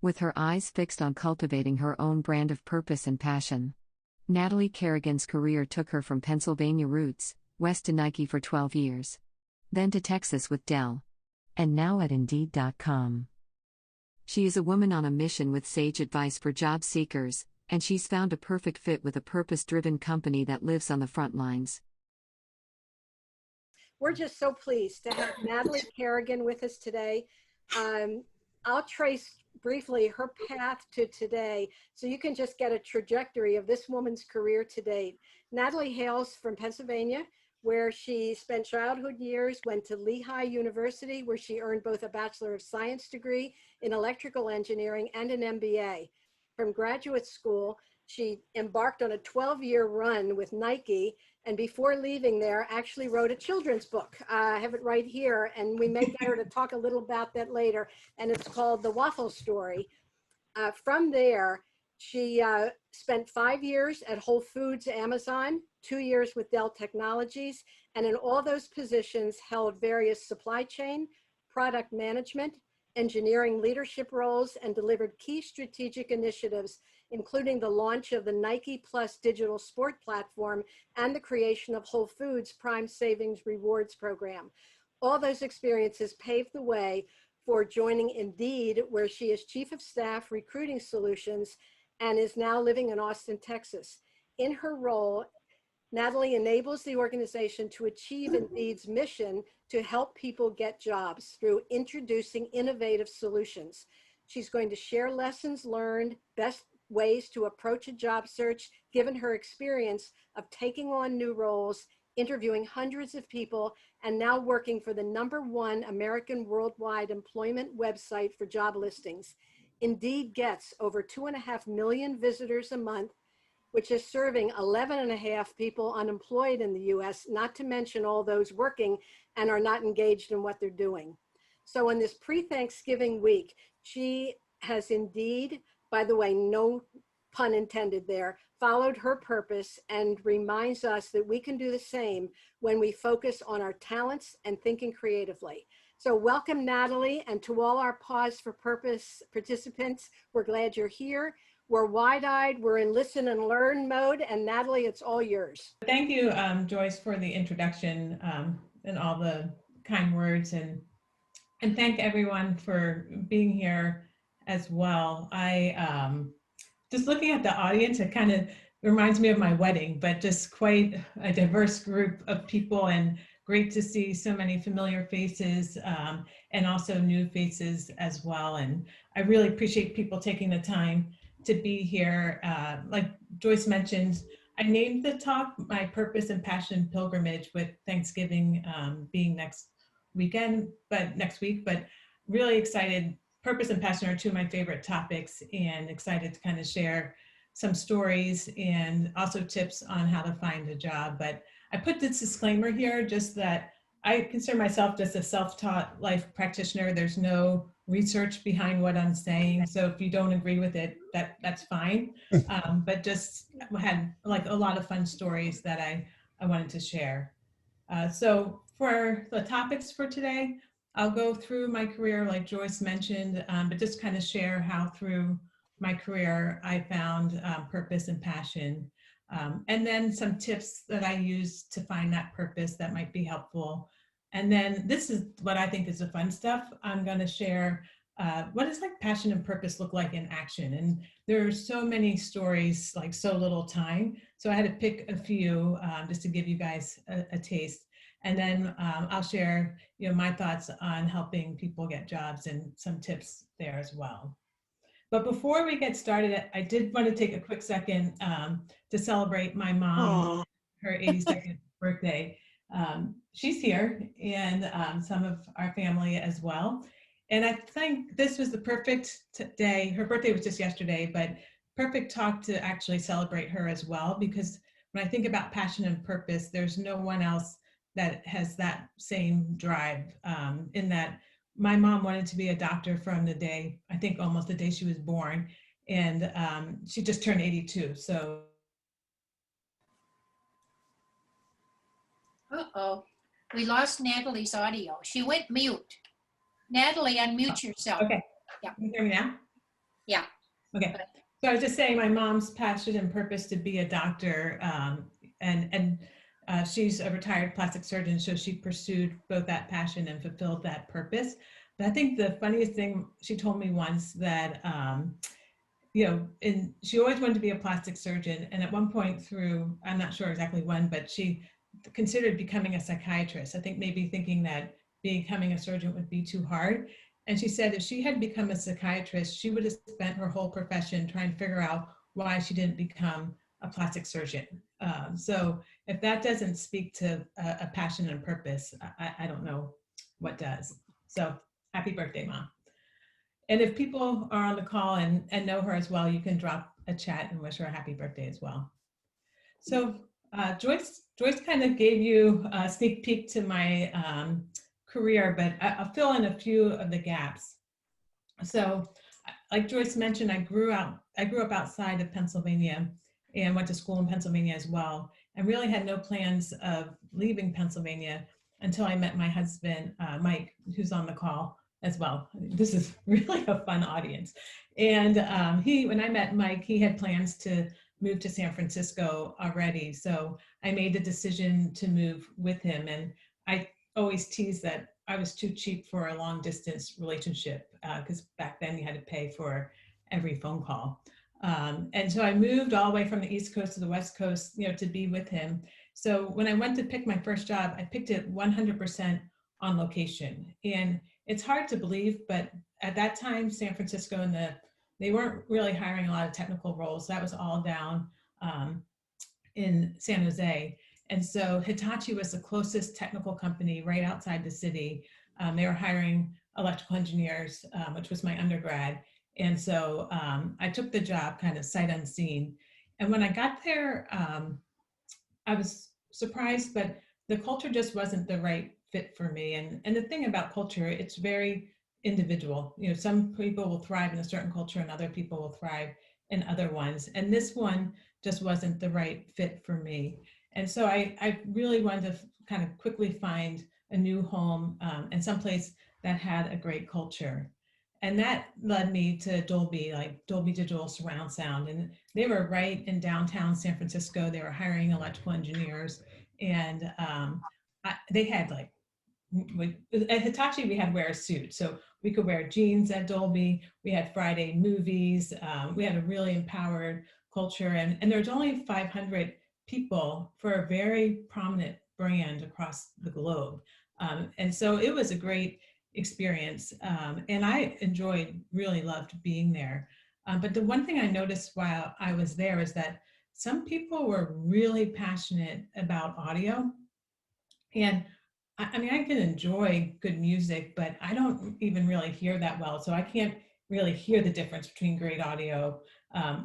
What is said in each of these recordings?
with her eyes fixed on cultivating her own brand of purpose and passion. Natalie Kerrigan's career took her from Pennsylvania roots, west to Nike for 12 years. Then to Texas with Dell. And now at Indeed.com. She is a woman on a mission with sage advice for job seekers, and she's found a perfect fit with a purpose-driven company that lives on the front lines. We're just so pleased to have Natalie Kerrigan with us today. I'll trace briefly her path to today so you can just get a trajectory of this woman's career to date. Natalie hails from Pennsylvania, where she spent childhood years, went to Lehigh University, where she earned both a Bachelor of Science degree in electrical engineering and an MBA. From graduate school, she embarked on a 12-year run with Nike, and before leaving there, actually wrote a children's book. I have it right here, and we may get her to talk a little about that later, and it's called The Waffle Story. From there, she spent 5 years at Whole Foods, Amazon, 2 years with Dell Technologies, and in all those positions held various supply chain, product management, engineering leadership roles, and delivered key strategic initiatives, including the launch of the Nike Plus digital sport platform and the creation of Whole Foods Prime Savings Rewards program. All those experiences paved the way for joining Indeed, where she is Chief of Staff Recruiting Solutions and is now living in Austin, Texas. In her role, Natalie enables the organization to achieve Indeed's mission to help people get jobs through introducing innovative solutions. She's going to share lessons learned, best ways to approach a job search, given her experience of taking on new roles, interviewing hundreds of people, and now working for the #1 American worldwide employment website for job listings. Indeed gets over 2.5 million visitors a month, which is serving 11.5 people unemployed in the US, not to mention all those working and are not engaged in what they're doing. So in this pre-Thanksgiving week, she has indeed, by the way, no pun intended there, followed her purpose and reminds us that we can do the same when we focus on our talents and thinking creatively. So welcome, Natalie, and to all our Pause for Purpose participants, we're glad you're here. We're wide-eyed, we're in listen and learn mode, and Natalie, it's all yours. Thank you, Joyce, for the introduction and all the kind words, and thank everyone for being here as well. Just looking at the audience, it kind of reminds me of my wedding, but just quite a diverse group of people, and great to see so many familiar faces and also new faces as well. And I really appreciate people taking the time to be here. Like Joyce mentioned, I named the talk My Purpose and Passion Pilgrimage, with Thanksgiving being next week, but really excited. Purpose and passion are two of my favorite topics, and excited to kind of share some stories and also tips on how to find a job. But I put this disclaimer here, just that I consider myself just a self-taught life practitioner. There's no research behind what I'm saying. So if you don't agree with it, that's fine. But just had like a lot of fun stories that I wanted to share. So for the topics for today, I'll go through my career like Joyce mentioned, but just kind of share how through my career I found purpose and passion. And then some tips that I use to find that purpose that might be helpful. And then this is what I think is the fun stuff. I'm going to share what does like passion and purpose look like in action. And there are so many stories, like so little time. So I had to pick a few just to give you guys a taste. And then I'll share, my thoughts on helping people get jobs and some tips there as well. But before we get started, I did want to take a quick second to celebrate my mom, her 82nd birthday. She's here, and some of our family as well. And I think this was the perfect day. Her birthday was just yesterday, but perfect talk to actually celebrate her as well, because when I think about passion and purpose, there's no one else that has that same drive, in that my mom wanted to be a doctor from the day, I think almost the day she was born, and she just turned 82. So. Uh-oh, we lost Natalie's audio. She went mute. Natalie, unmute yourself. Okay, Yeah. can you hear me now? Yeah. Okay. So I was just saying my mom's passion and purpose to be a doctor, and she's a retired plastic surgeon, so she pursued both that passion and fulfilled that purpose. But I think the funniest thing she told me once that, and she always wanted to be a plastic surgeon. And at one point through, I'm not sure exactly when, but she considered becoming a psychiatrist. I think maybe thinking that becoming a surgeon would be too hard. And she said if she had become a psychiatrist, she would have spent her whole profession trying to figure out why she didn't become a plastic surgeon. So if that doesn't speak to a passion and purpose, I don't know what does. So happy birthday, Mom. And if people are on the call and know her as well, you can drop a chat and wish her a happy birthday as well. So Joyce kind of gave you a sneak peek to my career, but I'll fill in a few of the gaps. So like Joyce mentioned, I grew up outside of Pennsylvania and went to school in Pennsylvania as well, and really had no plans of leaving Pennsylvania until I met my husband, Mike, who's on the call as well. This is really a fun audience. And when I met Mike, he had plans to move to San Francisco already. So I made the decision to move with him. And I always tease that I was too cheap for a long distance relationship because back then you had to pay for every phone call. And so I moved all the way from the East Coast to the West Coast, to be with him. So when I went to pick my first job, I picked it 100% on location. And it's hard to believe, but at that time, San Francisco they weren't really hiring a lot of technical roles. That was all down in San Jose. And so Hitachi was the closest technical company right outside the city. They were hiring electrical engineers, which was my undergrad. And so I took the job kind of sight unseen. And when I got there, I was surprised, but the culture just wasn't the right fit for me. And the thing about culture, it's very individual. Some people will thrive in a certain culture and other people will thrive in other ones. And this one just wasn't the right fit for me. And so I really wanted to kind of quickly find a new home and someplace that had a great culture. And that led me to Dolby, like Dolby Digital Surround Sound. And they were right in downtown San Francisco. They were hiring electrical engineers. And they had at Hitachi, we had to wear a suit. So we could wear jeans at Dolby. We had Friday movies. We had a really empowered culture. And there's only 500 people for a very prominent brand across the globe. And so it was a great experience. And I really loved being there. But the one thing I noticed while I was there is that some people were really passionate about audio. And I mean, I can enjoy good music, but I don't even really hear that well. So I can't really hear the difference between great audio.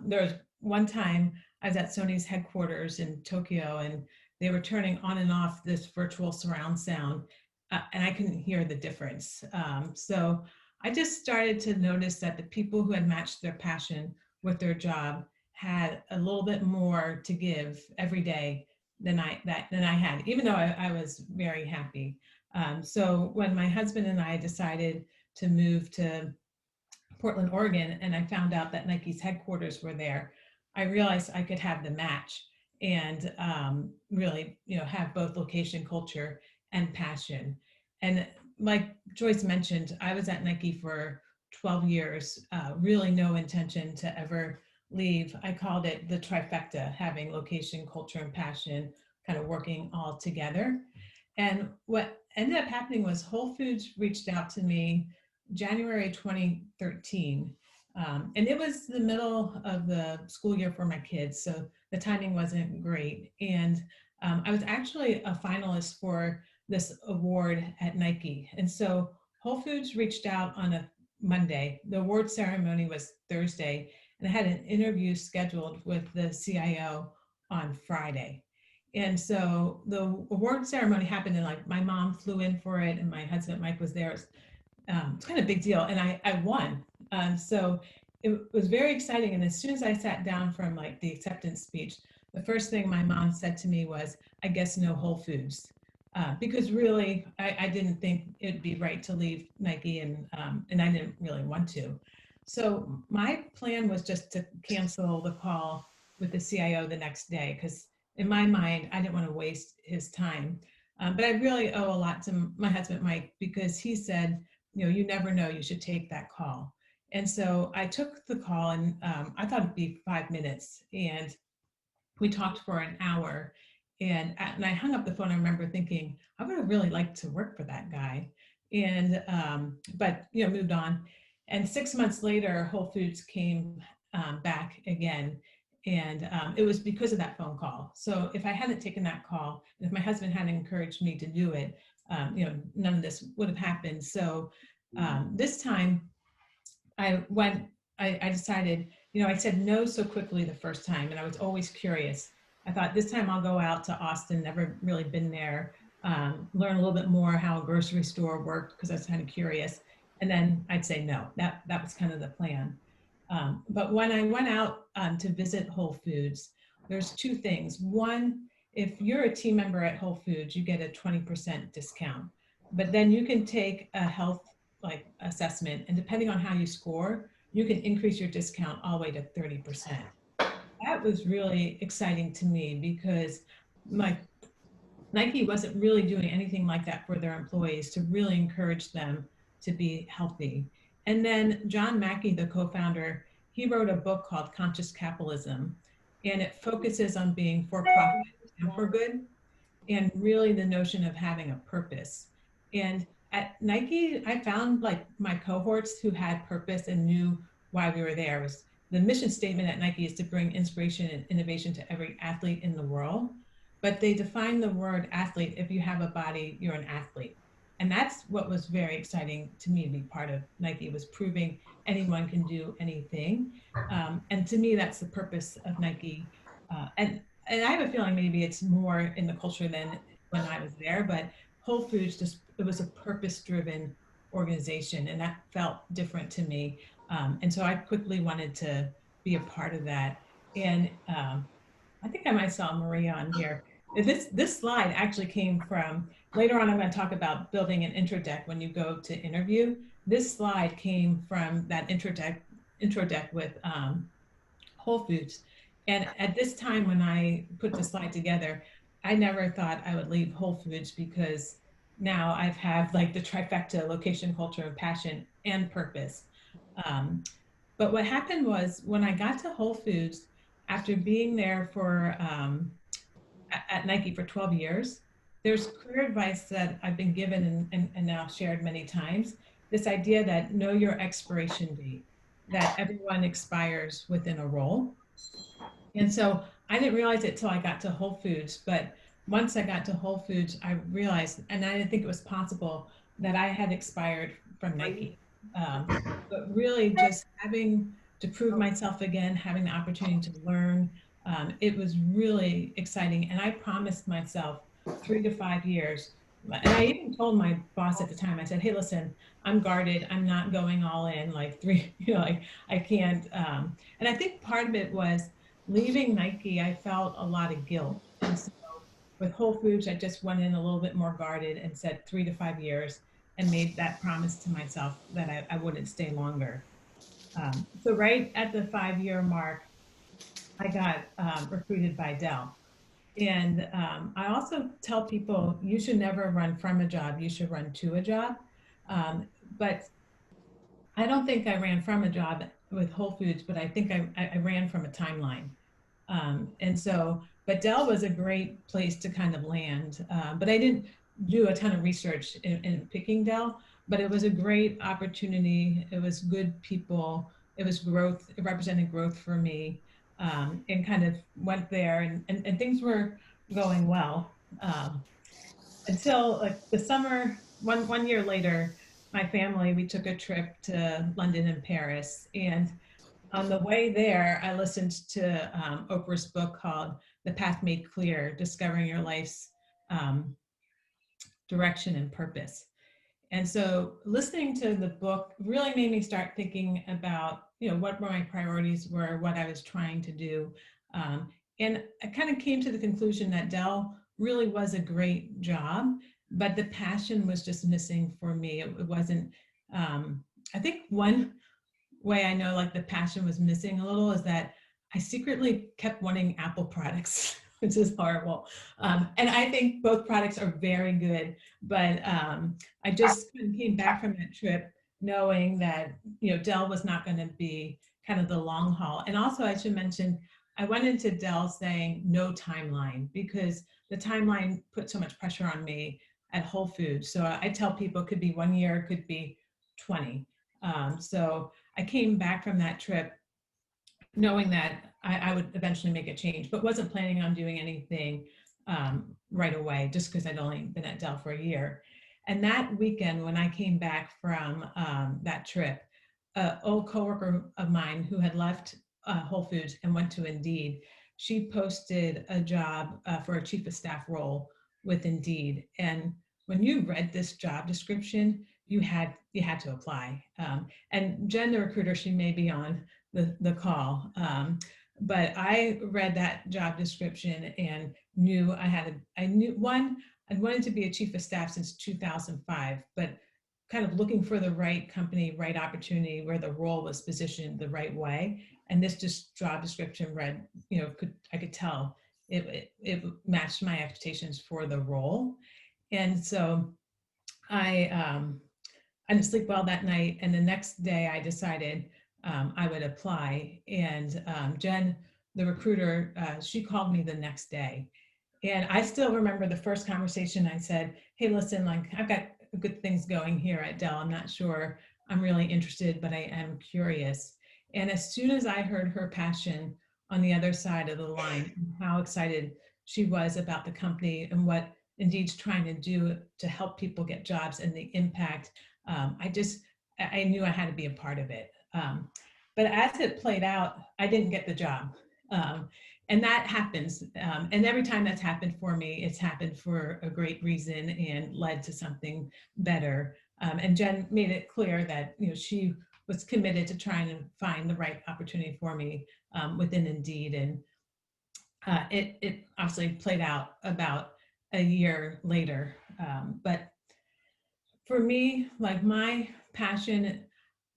There was one time I was at Sony's headquarters in Tokyo, and they were turning on and off this virtual surround sound, and I couldn't hear the difference. So I just started to notice that the people who had matched their passion with their job had a little bit more to give every day than I had, even though I was very happy. So when my husband and I decided to move to Portland, Oregon, and I found out that Nike's headquarters were there, I realized I could have the match and really, have both location, culture, and passion. And like Joyce mentioned, I was at Nike for 12 years, really no intention to ever leave. I called it the trifecta, having location, culture, and passion kind of working all together. And what ended up happening was Whole Foods reached out to me January 2013. And it was the middle of the school year for my kids, so the timing wasn't great. And I was actually a finalist for this award at Nike. And so Whole Foods reached out on a Monday. The award ceremony was Thursday, and I had an interview scheduled with the CIO on Friday. And so the award ceremony happened, and my mom flew in for it, and my husband Mike was there. It's kind of a big deal, and I won. So it was very exciting. And as soon as I sat down from the acceptance speech, the first thing my mom said to me was, "I guess no Whole Foods," because really I didn't think it'd be right to leave Nike, and I didn't really want to. So my plan was just to cancel the call with the CIO the next day, because in my mind, I didn't want to waste his time. But I really owe a lot to my husband, Mike, because he said, you never know, you should take that call. And so I took the call, and I thought it'd be 5 minutes. And we talked for an hour. And I hung up the phone. I remember thinking, I would have really liked to work for that guy. And, but, moved on. And 6 months later, Whole Foods came back again. And it was because of that phone call. So if I hadn't taken that call, and if my husband hadn't encouraged me to do it, none of this would have happened. So this time I decided, I said no so quickly the first time, and I was always curious. I thought this time I'll go out to Austin, never really been there, learn a little bit more how a grocery store worked, because I was kind of curious. And then I'd say no. That was kind of the plan. But when I went out to visit Whole Foods, there's two things. One, if you're a team member at Whole Foods, you get a 20% discount. But then you can take a health assessment, and depending on how you score, you can increase your discount all the way to 30%. That was really exciting to me, because Nike wasn't really doing anything like that for their employees to really encourage them to be healthy. And then John Mackey, the co-founder, he wrote a book called Conscious Capitalism, and it focuses on being for profit and for good, and really the notion of having a purpose. And at Nike, I found my cohorts who had purpose and knew why we were there. Was the mission statement at Nike is to bring inspiration and innovation to every athlete in the world. But they define the word athlete: if you have a body, you're an athlete. And that's what was very exciting to me to be part of Nike, was proving anyone can do anything. And to me, that's the purpose of Nike. And I have a feeling maybe it's more in the culture than when I was there, but Whole Foods it was a purpose-driven organization, and that felt different to me. And so I quickly wanted to be a part of that. And I think I might saw Maria on here. This slide actually came from, later on I'm going to talk about building an intro deck when you go to interview. This slide came from that intro deck with Whole Foods. And at this time, when I put the slide together, I never thought I would leave Whole Foods, because now I've had the trifecta: location, culture, and passion, and purpose. But what happened was, when I got to Whole Foods, after being there for at Nike for 12 years, there's career advice that I've been given and now shared many times. This idea that know your expiration date, that everyone expires within a role. And so I didn't realize it till I got to Whole Foods. But once I got to Whole Foods, I realized, and I didn't think it was possible, that I had expired from Nike. But really just having to prove myself again, having the opportunity to learn, it was really exciting. And I promised myself 3 to 5 years. And I even told my boss at the time, I said, hey, listen, I'm guarded. I'm not going all in I can't. And I think part of it was leaving Nike. I felt a lot of guilt. And so with Whole Foods, I just went in a little bit more guarded and said 3 to 5 years, and made that promise to myself that I wouldn't stay longer. So right at the 5-year mark, I got recruited by Dell. And I also tell people, you should never run from a job, you should run to a job. But I don't think I ran from a job with Whole Foods, but I think I ran from a timeline. But Dell was a great place to kind of land. But I didn't do a ton of research in picking Dell, but it was a great opportunity. It was good people. It was growth. It represented growth for me, and kind of went there, and things were going well until the summer. One year later, my family, we took a trip to London and Paris, and on the way there, I listened to Oprah's book called The Path Made Clear: Discovering Your Life's Direction and Purpose. And so listening to the book really made me start thinking about, what my priorities were, what I was trying to do. And I kind of came to the conclusion that Dell really was a great job, but the passion was just missing for me. It wasn't, I think one way I know like the passion was missing a little is that I secretly kept wanting Apple products, which is horrible. And I think both products are very good, but I just kind of came back from that trip knowing that, you know, Dell was not going to be kind of the long haul. And also I should mention, I went into Dell saying no timeline because the timeline put so much pressure on me at Whole Foods. So I tell people it could be 1 year, it could be 20. So I came back from that trip knowing that I would eventually make a change, but wasn't planning on doing anything right away just because I'd only been at Dell for a year. And that weekend, when I came back from that trip, an old coworker of mine who had left Whole Foods and went to Indeed, she posted a job for a chief of staff role with Indeed. And when you read this job description, you had to apply. And Jen, the recruiter, she may be on the call. But I read that job description and knew I knew I'd wanted to be a chief of staff since 2005, but kind of looking for the right company, right opportunity where the role was positioned the right way. And this just job description read, you know, I could tell it matched my expectations for the role. And so I didn't sleep well that night. And the next day I decided I would apply. And Jen, the recruiter, she called me the next day. And I still remember the first conversation. I said, hey, listen, like I've got good things going here at Dell. I'm not sure I'm really interested, but I am curious. And as soon as I heard her passion on the other side of the line, how excited she was about the company and what Indeed's trying to do to help people get jobs and the impact, I knew I had to be a part of it. But as it played out, I didn't get the job. And that happens. And every time that's happened for me, it's happened for a great reason and led to something better. And Jen made it clear that, you know, she was committed to trying to find the right opportunity for me within Indeed. And it obviously played out about a year later. But for me, like my passion,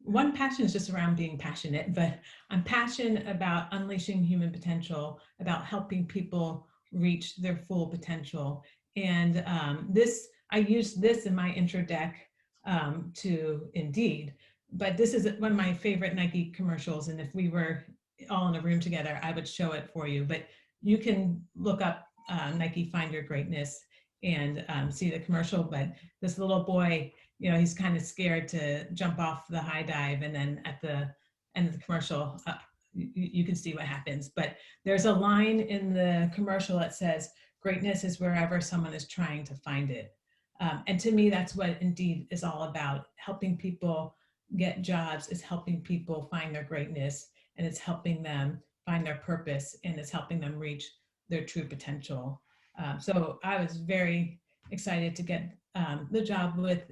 one passion is just around being passionate, but I'm passionate about unleashing human potential, about helping people reach their full potential. And I use this in my intro deck to Indeed, but this is one of my favorite Nike commercials. And if we were all in a room together, I would show it for you, but you can look up Nike Find Your Greatness and see the commercial. But this little boy, you know, he's kind of scared to jump off the high dive, and then at the end of the commercial, you can see what happens. But there's a line in the commercial that says, greatness is wherever someone is trying to find it. And to me, that's what Indeed is all about. Helping people get jobs is helping people find their greatness, and it's helping them find their purpose, and it's helping them reach their true potential. So I was very excited to get the job with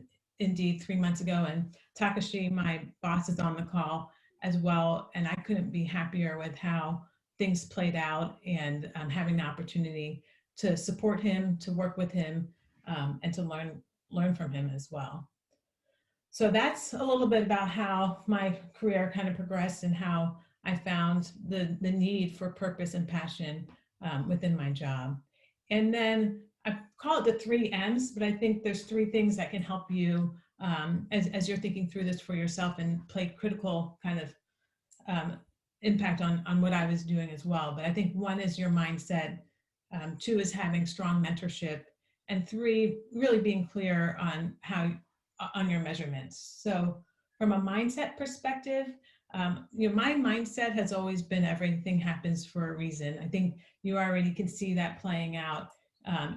Indeed 3 months ago, and Takashi, my boss, is on the call as well, and I couldn't be happier with how things played out, and having the opportunity to support him, to work with him, and to learn from him as well. So that's a little bit about how my career kind of progressed and how I found the need for purpose and passion within my job. And then I call it the 3 M's, but I think there's 3 things that can help you as you're thinking through this for yourself and play critical kind of impact on what I was doing as well. But I think 1 is your mindset, 2 is having strong mentorship, and 3, really being clear on on your measurements. So from a mindset perspective, you know, my mindset has always been everything happens for a reason. I think you already can see that playing out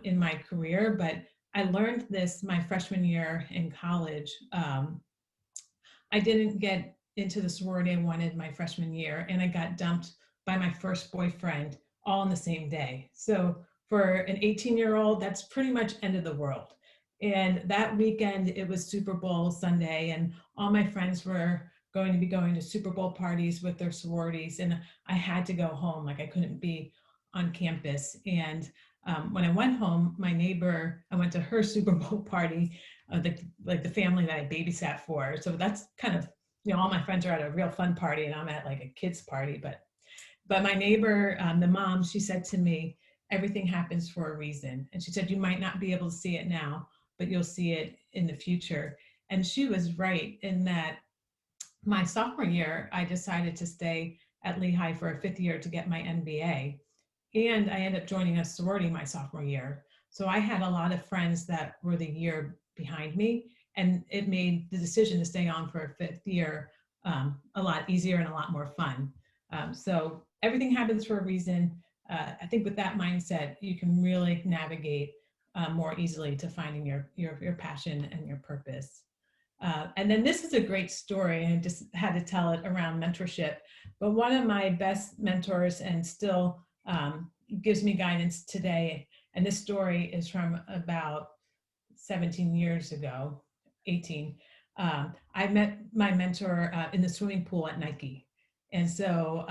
in my career, but I learned this my freshman year in college. I didn't get into the sorority I wanted my freshman year, and I got dumped by my first boyfriend all on the same day. So for an 18-year-old, that's pretty much end of the world. And that weekend, it was Super Bowl Sunday, and all my friends were going to be going to Super Bowl parties with their sororities, and I had to go home. Like I couldn't be on campus. And when I went home, my neighbor, I went to her Super Bowl party, like the family that I babysat for. So that's kind of all my friends are at a real fun party and I'm at like a kid's party. But my neighbor, the mom, she said to me, everything happens for a reason. And she said, you might not be able to see it now, but you'll see it in the future. And she was right in that my sophomore year, I decided to stay at Lehigh for a 5th year to get my MBA. And I ended up joining a sorority my sophomore year. So I had a lot of friends that were the year behind me, and it made the decision to stay on for a 5th year a lot easier and a lot more fun. So everything happens for a reason. I think with that mindset, you can really navigate more easily to finding your passion and your purpose. And then this is a great story, and I just had to tell it around mentorship. But one of my best mentors and still gives me guidance today, and this story is from about 17 years ago, 18. I met my mentor in the swimming pool at Nike. And so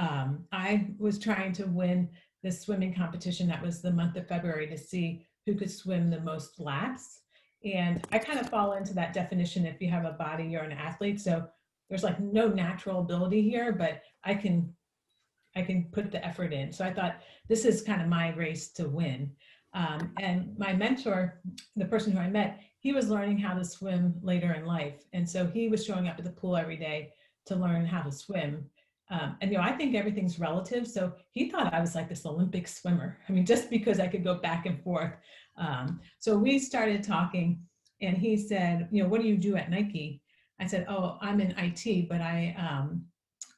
I was trying to win this swimming competition that was the month of February to see who could swim the most laps. And I kind of fall into that definition. If you have a body, you're an athlete. So there's like no natural ability here, but I can put the effort in. So I thought this is kind of my race to win. And my mentor, the person who I met, he was learning how to swim later in life. And so he was showing up at the pool every day to learn how to swim. And I think everything's relative. So he thought I was like this Olympic swimmer. I mean, just because I could go back and forth. So we started talking, and he said, what do you do at Nike? I said, oh, I'm in IT, but I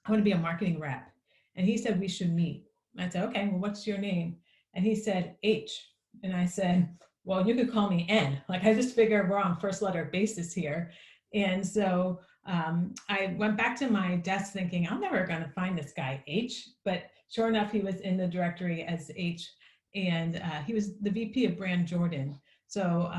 want to be a marketing rep. And he said, we should meet. I said, okay, well, what's your name? And he said, H. And I said, well, you could call me N. Like, I just figure we're on first letter basis here. And so I went back to my desk thinking, I'm never going to find this guy H. But sure enough, he was in the directory as H. And he was the VP of Brand Jordan. So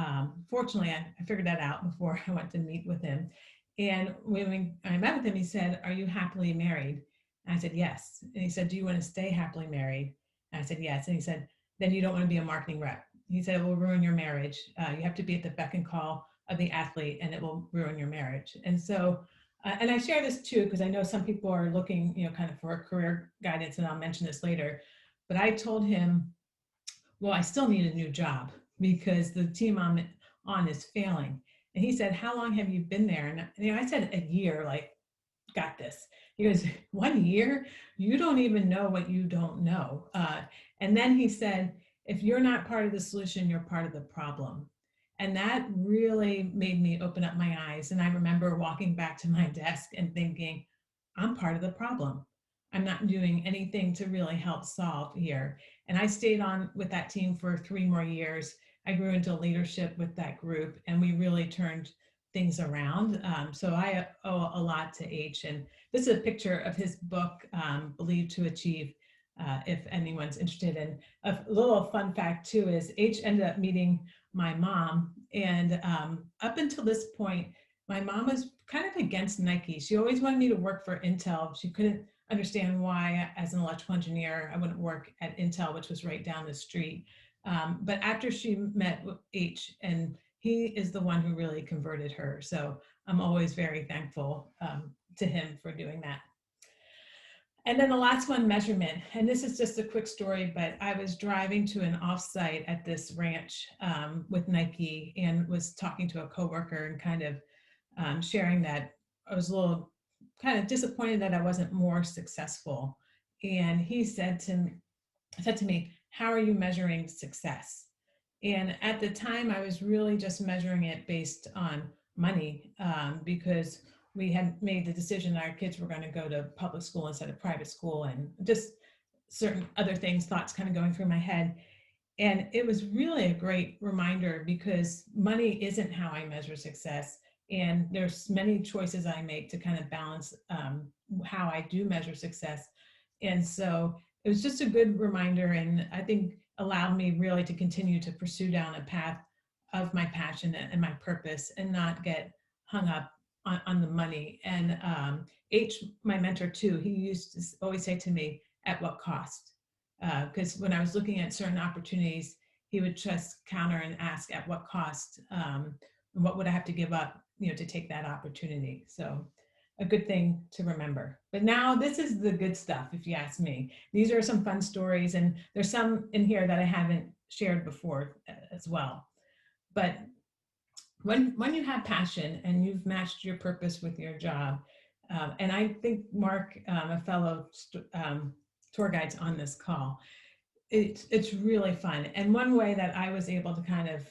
fortunately, I figured that out before I went to meet with him. And when I met with him, he said, are you happily married? And I said, yes. And he said, do you want to stay happily married? And I said, yes. And he said, then you don't want to be a marketing rep. He said, it will ruin your marriage. You have to be at the beck and call of the athlete, and it will ruin your marriage. And so, and I share this too, because I know some people are looking, kind of for career guidance, and I'll mention this later. But I told him, well, I still need a new job because the team I'm on is failing. And he said, how long have you been there? And I said, a year, like, got this. He goes, 1 year? You don't even know what you don't know. And then he said, if you're not part of the solution, you're part of the problem. And that really made me open up my eyes. And I remember walking back to my desk and thinking, I'm part of the problem. I'm not doing anything to really help solve here. And I stayed on with that team for 3 more years. I grew into leadership with that group, and we really turned things around. So I owe a lot to H. And this is a picture of his book, Believe to Achieve, if anyone's interested. And a little fun fact too is H ended up meeting my mom. And up until this point, my mom was kind of against Nike. She always wanted me to work for Intel. She couldn't understand why, as an electrical engineer, I wouldn't work at Intel, which was right down the street. But after she met with H, and he is the one who really converted her. So I'm always very thankful to him for doing that. And then the last one, measurement. And this is just a quick story, but I was driving to an offsite at this ranch with Nike, and was talking to a coworker and kind of sharing that I was a little kind of disappointed that I wasn't more successful. And he said to me, how are you measuring success? And at the time, I was really just measuring it based on money because we had made the decision our kids were going to go to public school instead of private school, and just certain other things, thoughts kind of going through my head. And it was really a great reminder, because money isn't how I measure success. And there's many choices I make to kind of balance how I do measure success. And so it was just a good reminder, and I think allowed me really to continue to pursue down a path of my passion and my purpose, and not get hung up on the money. And H, my mentor too, he used to always say to me, at what cost? Because when I was looking at certain opportunities, he would just counter and ask, at what cost? What would I have to give up, to take that opportunity? So a good thing to remember. But now this is the good stuff, if you ask me. These are some fun stories, and there's some in here that I haven't shared before as well. But when you have passion and you've matched your purpose with your job, and I think Mark, a fellow tour guides on this call, it's really fun. And one way that I was able to kind of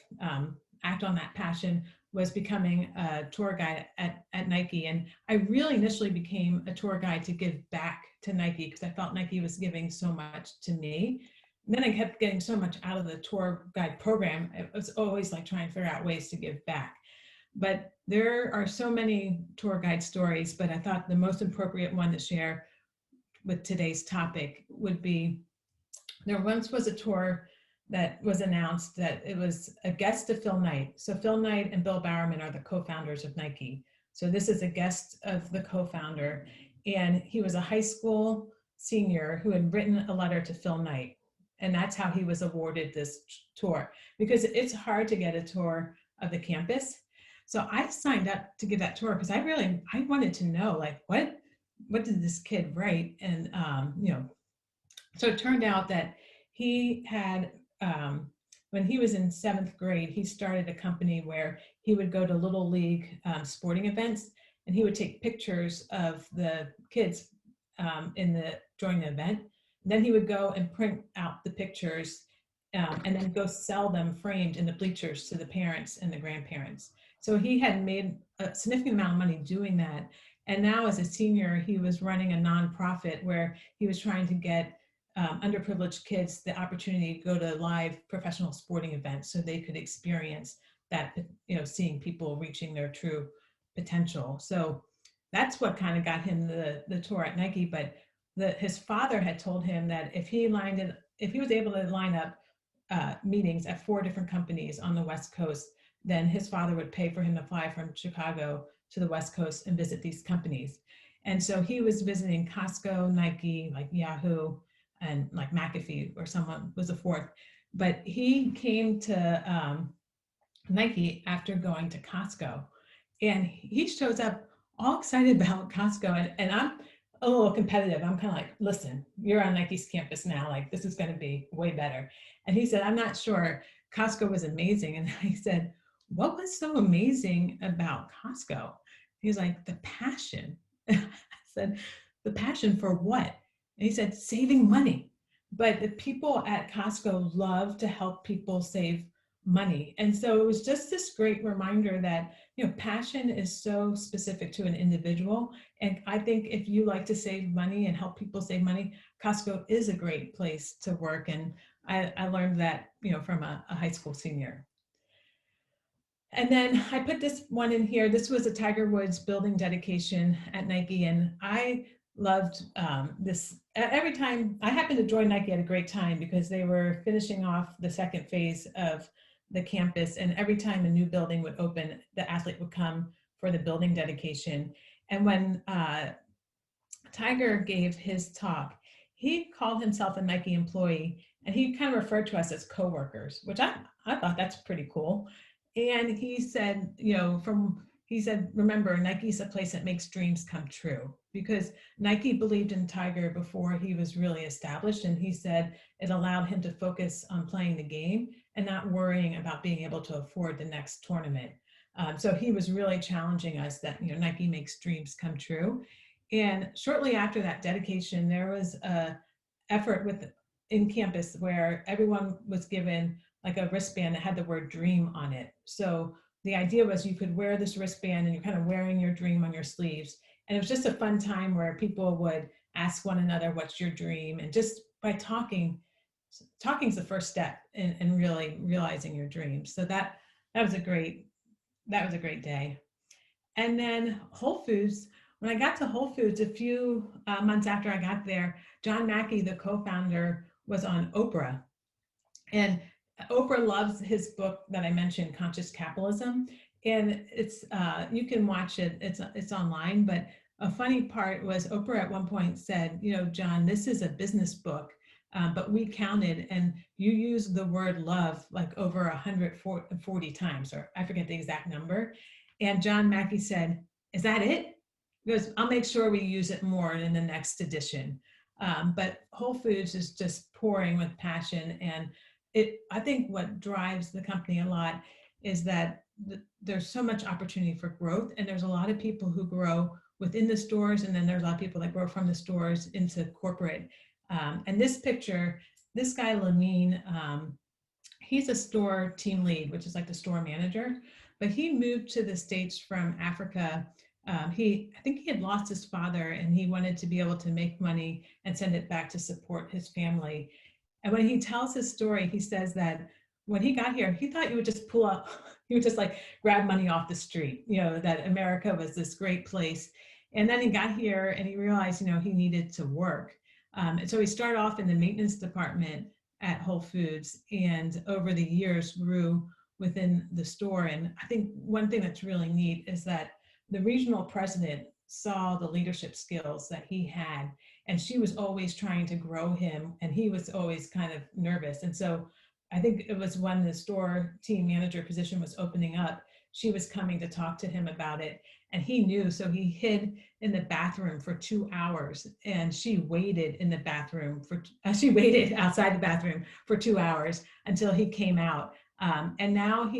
act on that passion was becoming a tour guide at Nike. And I really initially became a tour guide to give back to Nike because I felt Nike was giving so much to me. And then I kept getting so much out of the tour guide program. It was always like trying to figure out ways to give back. But there are so many tour guide stories, but I thought the most appropriate one to share with today's topic would be, there once was a tour that was announced that it was a guest of Phil Knight. So Phil Knight and Bill Bowerman are the co-founders of Nike. So this is a guest of the co-founder, and he was a high school senior who had written a letter to Phil Knight. And that's how he was awarded this tour, because it's hard to get a tour of the campus. So I signed up to give that tour because I wanted to know, like, what did this kid write? And, so it turned out that he had, when he was in 7th grade, he started a company where he would go to Little League sporting events, and he would take pictures of the kids during the event. And then he would go and print out the pictures and then go sell them framed in the bleachers to the parents and the grandparents. So he had made a significant amount of money doing that. And now as a senior, he was running a nonprofit where he was trying to get underprivileged kids the opportunity to go to live professional sporting events so they could experience that, seeing people reaching their true potential. So that's what kind of got him the tour at Nike. But his father had told him that if he was able to line up meetings at 4 different companies on the West Coast, then his father would pay for him to fly from Chicago to the West Coast and visit these companies. And so he was visiting Costco, Nike, like Yahoo, and like McAfee, or someone was a 4th. But he came to Nike after going to Costco, and he shows up all excited about Costco. And I'm a little competitive. I'm kind of like, listen, you're on Nike's campus now. Like, this is going to be way better. And he said, I'm not sure. Costco was amazing. And I said, what was so amazing about Costco? He was like, the passion. I said, the passion for what? And he said, saving money. But the people at Costco love to help people save money. And so it was just this great reminder that, passion is so specific to an individual. And I think if you like to save money and help people save money, Costco is a great place to work. And I learned that, from a high school senior. And then I put this one in here. This was a Tiger Woods building dedication at Nike. And I loved this. Every time I happened to join Nike at a great time because they were finishing off the 2nd phase of the campus. And every time a new building would open, the athlete would come for the building dedication. And when Tiger gave his talk, he called himself a Nike employee, and he kind of referred to us as coworkers, which I thought that's pretty cool. And he said, remember, Nike's a place that makes dreams come true, because Nike believed in Tiger before he was really established. And he said it allowed him to focus on playing the game and not worrying about being able to afford the next tournament. So he was really challenging us that, Nike makes dreams come true. And shortly after that dedication, there was a effort in campus where everyone was given like a wristband that had the word dream on it. So the idea was you could wear this wristband and you're kind of wearing your dream on your sleeves. And it was just a fun time where people would ask one another, what's your dream? And just by talking is the first step in really realizing your dreams. So that was a great day. And then Whole Foods, when I got to Whole Foods a few months after I got there, John Mackey, the co-founder, was on Oprah. And Oprah loves his book that I mentioned, Conscious Capitalism. And it's you can watch it, it's online. But a funny part was Oprah at one point said, John, this is a business book, but we counted and you used the word love like over 140 times, or I forget the exact number. And John Mackey said, is that it? goes, I'll make sure we use it more in the next edition. But Whole Foods is just pouring with passion. And I think what drives the company a lot is that there's so much opportunity for growth. And there's a lot of people who grow within the stores. And then there's a lot of people that grow from the stores into corporate. And this picture, this guy, Lamine, he's a store team lead, which is like the store manager, but he moved to the States from Africa. I think he had lost his father and he wanted to be able to make money and send it back to support his family. And when he tells his story, he says that when he got here, he thought you would just pull up, you would just like grab money off the street, that America was this great place. And then he got here and he realized, he needed to work. And so he started off in the maintenance department at Whole Foods, and over the years grew within the store. And I think one thing that's really neat is that the regional president saw the leadership skills that he had, and she was always trying to grow him, and he was always kind of nervous. And so I think it was when the store team manager position was opening up, she was coming to talk to him about it, and he knew, so he hid in the bathroom for 2 hours, and she waited she waited outside the bathroom for 2 hours until he came out. And now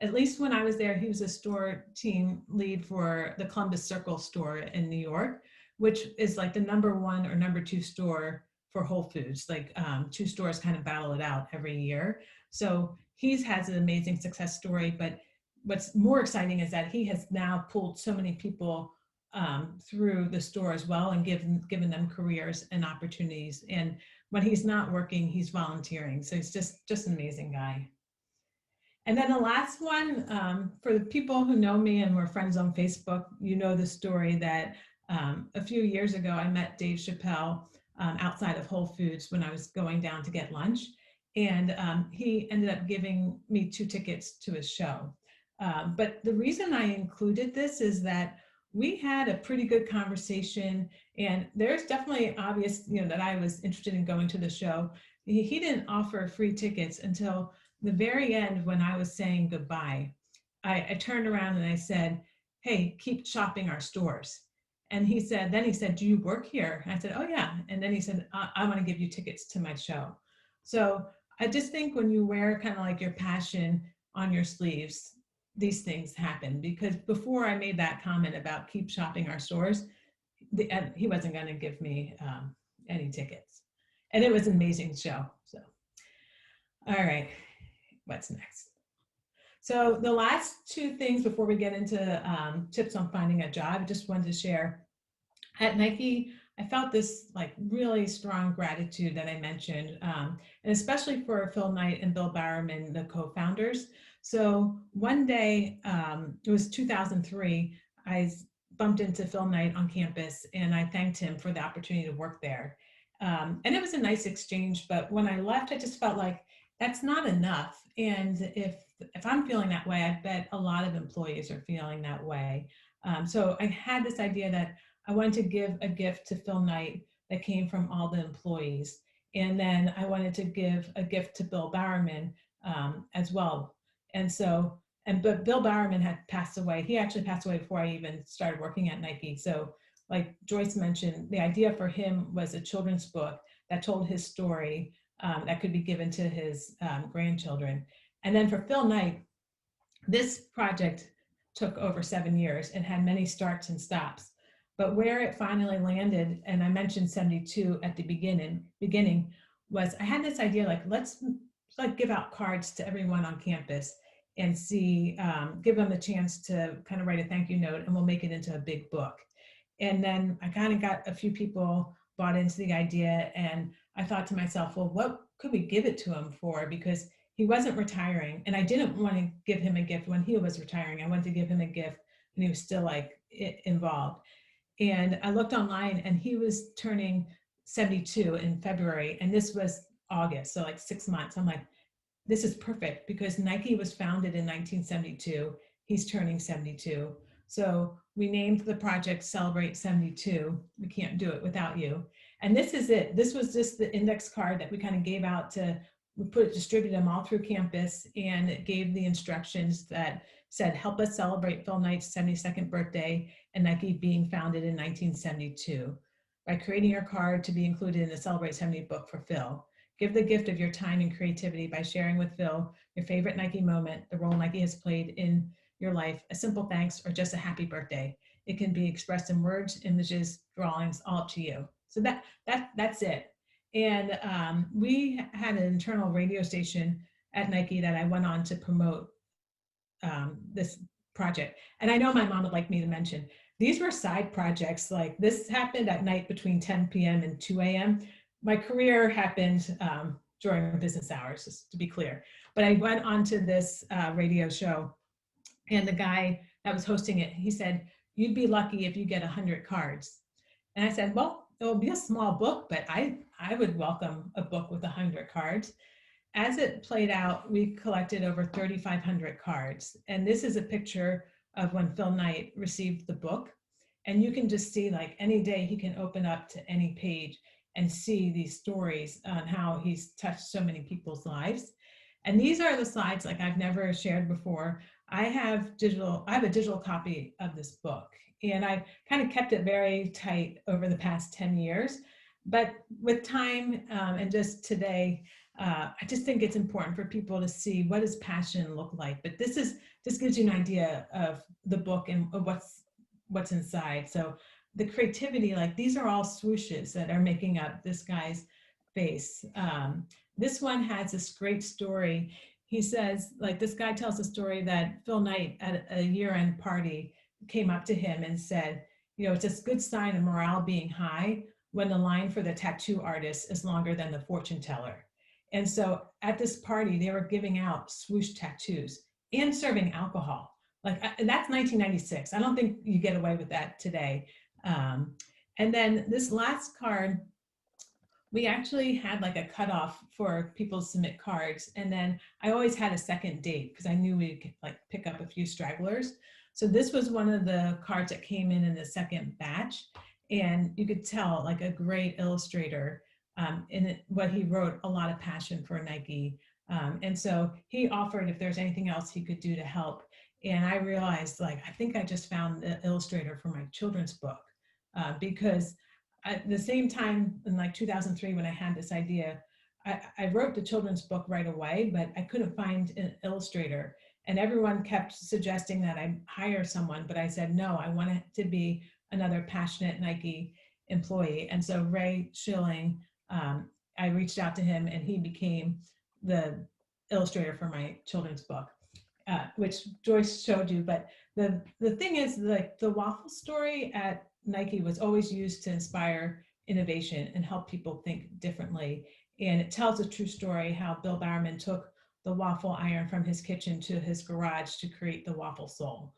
at least when I was there, he was a store team lead for the Columbus Circle store in New York, which is like the #1 or #2 store for Whole Foods. Like 2 stores kind of battle it out every year. So he has an amazing success story, but what's more exciting is that he has now pulled so many people through the store as well and given them careers and opportunities. And when he's not working, he's volunteering. So he's just an amazing guy. And then the last one, for the people who know me and we're friends on Facebook, the story that a few years ago, I met Dave Chappelle outside of Whole Foods when I was going down to get lunch. And he ended up giving me 2 tickets to his show. But the reason I included this is that we had a pretty good conversation, and there's definitely obvious, that I was interested in going to the show. He didn't offer free tickets until the very end when I was saying goodbye. I turned around and I said, hey, keep shopping our stores. And then he said, do you work here? And I said, oh yeah. And then he said, I want to give you tickets to my show. So I just think when you wear kind of like your passion on your sleeves, these things happen. Because before I made that comment about keep shopping our stores, he wasn't going to give me any tickets. And it was an amazing show. So, all right, what's next? So the last 2 things before we get into tips on finding a job, I just wanted to share. At Nike, I felt this like really strong gratitude that I mentioned, and especially for Phil Knight and Bill Bowerman, the co-founders. So one day, it was 2003, I bumped into Phil Knight on campus and I thanked him for the opportunity to work there. And it was a nice exchange, but when I left, I just felt like that's not enough. And if I'm feeling that way, I bet a lot of employees are feeling that way. So I had this idea that I wanted to give a gift to Phil Knight that came from all the employees. And then I wanted to give a gift to Bill Bowerman as well. And so, but Bill Bowerman had passed away. He actually passed away before I even started working at Nike. So like Joyce mentioned, the idea for him was a children's book that told his story that could be given to his grandchildren. And then for Phil Knight, this project took over 7 years and had many starts and stops. But where it finally landed, and I mentioned 72 at the beginning, was I had this idea like, let's like give out cards to everyone on campus and see, give them the chance to kind of write a thank you note, and we'll make it into a big book. And then I kind of got a few people bought into the idea, and I thought to myself, well, what could we give it to him for? Because he wasn't retiring, and I didn't want to give him a gift when he was retiring. I wanted to give him a gift when he was still like involved. And I looked online, and he was turning 72 in February, and this was August, so like 6 months. I'm like, this is perfect because Nike was founded in 1972. He's turning 72. So we named the project Celebrate 72. We can't do it without you. And this is it. This was just the index card that we kind of gave out to distributed them all through campus, and it gave the instructions that said, help us celebrate Phil Knight's 72nd birthday and Nike being founded in 1972 by creating your card to be included in the Celebrate 70 book for Phil. Give the gift of your time and creativity by sharing with Phil your favorite Nike moment, the role Nike has played in your life, a simple thanks, or just a happy birthday. It can be expressed in words, images, drawings, all up to you. So that's it. And we had an internal radio station at Nike that I went on to promote this project. And I know my mom would like me to mention, these were side projects. Like this happened at night between 10 p.m. and 2 a.m. My career happened during business hours, just to be clear. But I went on to this radio show, and the guy that was hosting it, he said, you'd be lucky if you get 100 cards. And I said, well, it will be a small book, but I would welcome a book with 100 cards. As it played out, we collected over 3,500 cards. And this is a picture of when Phil Knight received the book. And you can just see, like, any day he can open up to any page and see these stories on how he's touched so many people's lives. And these are the slides like I've never shared before. I have a digital copy of this book, and I kind of kept it very tight over the past 10 years. But with time and just today, I just think it's important for people to see what does passion look like. But this gives you an idea of the book and what's inside. So the creativity, like these are all swooshes that are making up this guy's face. This one has this great story. He says, like, this guy tells a story that Phil Knight at a year-end party came up to him and said, you know, it's a good sign of morale being high when the line for the tattoo artist is longer than the fortune teller. And so at this party, they were giving out swoosh tattoos and serving alcohol. Like, that's 1996. I don't think you get away with that today. And then this last card, we actually had like a cutoff for people to submit cards. And then I always had a second date because I knew we could like pick up a few stragglers. So this was one of the cards that came in the second batch. And you could tell, like, a great illustrator in what he wrote, a lot of passion for Nike. And so he offered if there's anything else he could do to help. And I realized, like, I think I just found the illustrator for my children's book because at the same time in like 2003, when I had this idea, I wrote the children's book right away, but I couldn't find an illustrator. And everyone kept suggesting that I hire someone, but I said, no, I want it to be another passionate Nike employee. And so Ray Schilling, I reached out to him and he became the illustrator for my children's book, which Joyce showed you. But the thing is, like, the Waffle Story at Nike was always used to inspire innovation and help people think differently. And it tells a true story how Bill Bowerman took the waffle iron from his kitchen to his garage to create the waffle soul,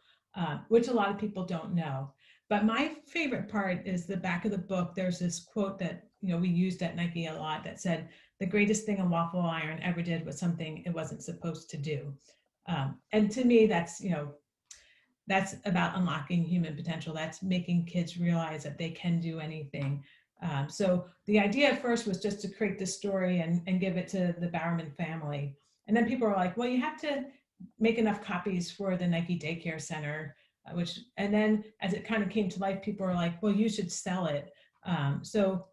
which a lot of people don't know. But my favorite part is the back of the book. There's this quote that, you know, we used at Nike a lot that said, the greatest thing a waffle iron ever did was something it wasn't supposed to do. And to me, that's, you know, that's about unlocking human potential. That's making kids realize that they can do anything. So the idea at first was just to create this story and give it to the Bowerman family. And then people were like, well, you have to make enough copies for the Nike Daycare Center, and then as it kind of came to life, people were like, well, you should sell it. So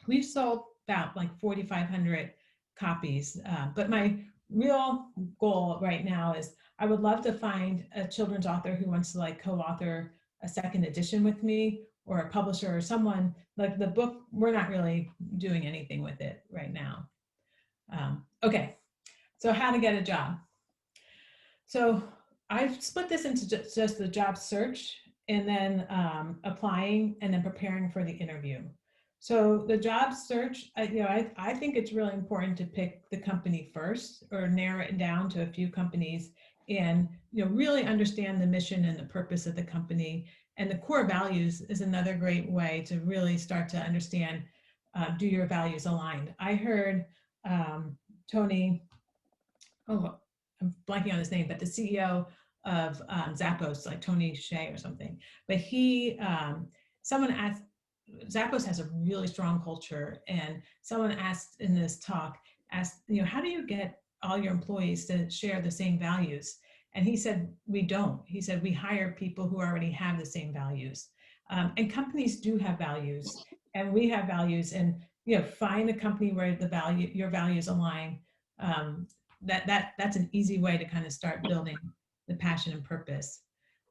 we've sold about like 4,500 copies. But my real goal right now is I would love to find a children's author who wants to like co-author a second edition with me, or a publisher or someone. Like the book, we're not really doing anything with it right now. Okay, so how to get a job. So I've split this into just the job search, and then applying, and then preparing for the interview. So the job search, I think it's really important to pick the company first, or narrow it down to a few companies, and really understand the mission and the purpose of the company. And the core values is another great way to really start to understand, do your values align? I heard Tony, I'm blanking on his name, but the CEO of Zappos, like Tony Shea or something, but someone asked, Zappos has a really strong culture, and someone asked in this talk, asked, how do you get all your employees to share the same values? And he said, we don't. He said, we hire people who already have the same values. And companies do have values, and we have values, and find a company where your values align. That's an easy way to kind of start building the passion and purpose.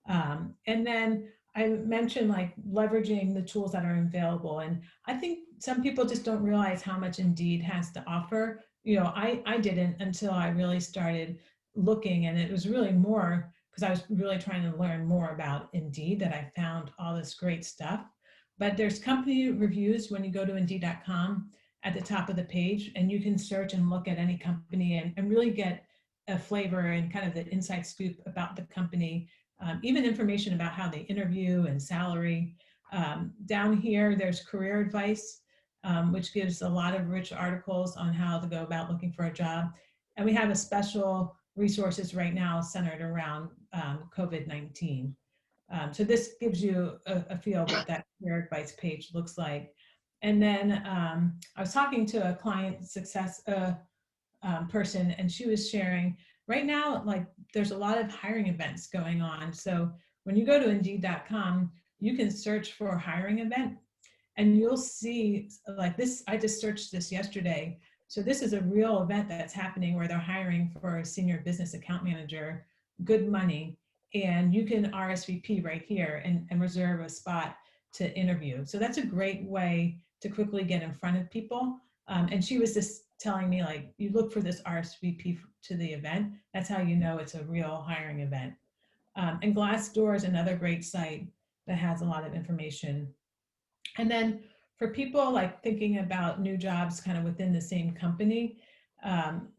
And then I mentioned like leveraging the tools that are available. And I think some people just don't realize how much Indeed has to offer. I didn't until I really started looking, and it was really more because I was really trying to learn more about Indeed that I found all this great stuff. But there's company reviews when you go to Indeed.com at the top of the page, and you can search and look at any company and really get a flavor and kind of the inside scoop about the company. Even information about how they interview and salary. Down here, there's career advice, which gives a lot of rich articles on how to go about looking for a job. And we have a special resources right now centered around COVID-19. So this gives you a feel of what that career advice page looks like. And then I was talking to a client success person, and she was sharing right now, like there's a lot of hiring events going on. So when you go to Indeed.com, you can search for a hiring event, and you'll see like this. I just searched this yesterday. So this is a real event that's happening where they're hiring for a senior business account manager, good money, and you can RSVP right here and reserve a spot to interview. So that's a great way to quickly get in front of people. And she was just telling me, like, you look for this RSVP to the event. That's how you know it's a real hiring event. And Glassdoor is another great site that has a lot of information. And then for people like thinking about new jobs kind of within the same company,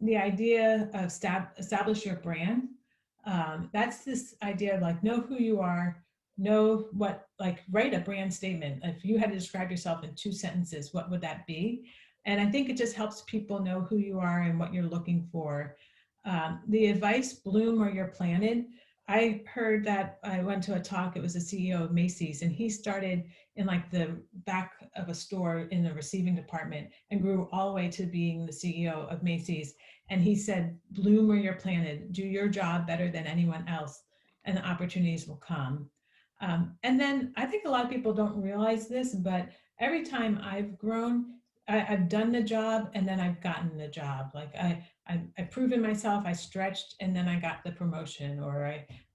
the idea of establish your brand. That's this idea of like, know who you are, know what, like write a brand statement. If you had to describe yourself in 2 sentences, what would that be? And I think it just helps people know who you are and what you're looking for. The advice, bloom where you're planted. I heard that, I went to a talk, it was the CEO of Macy's, and he started in like the back of a store in the receiving department and grew all the way to being the CEO of Macy's. And he said, bloom where you're planted, do your job better than anyone else, and the opportunities will come. And then I think a lot of people don't realize this, but every time I've grown, I've done the job and then I've gotten the job. Like I've proven myself, I stretched, and then I got the promotion,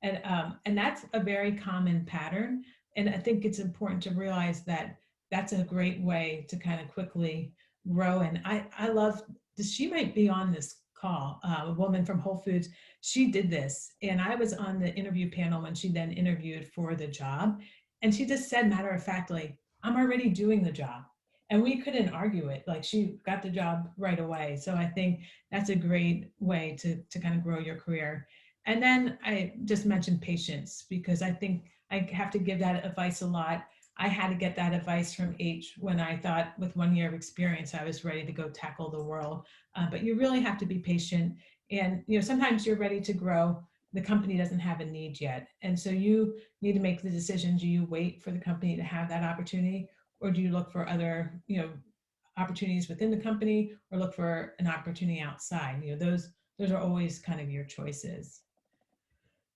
and that's a very common pattern. And I think it's important to realize that that's a great way to kind of quickly grow. And I love this. She might be on this call, a woman from Whole Foods. She did this, and I was on the interview panel when she then interviewed for the job. And she just said, matter of factly, I'm already doing the job. And we couldn't argue it. Like, she got the job right away. So I think that's a great way to kind of grow your career. And then I just mentioned patience, because I think I have to give that advice a lot. I had to get that advice from H when I thought with 1 year of experience, I was ready to go tackle the world. But you really have to be patient. And sometimes you're ready to grow. The company doesn't have a need yet. And so you need to make the decision. Do you wait for the company to have that opportunity? Or do you look for other, opportunities within the company, or look for an opportunity outside? Those are always kind of your choices.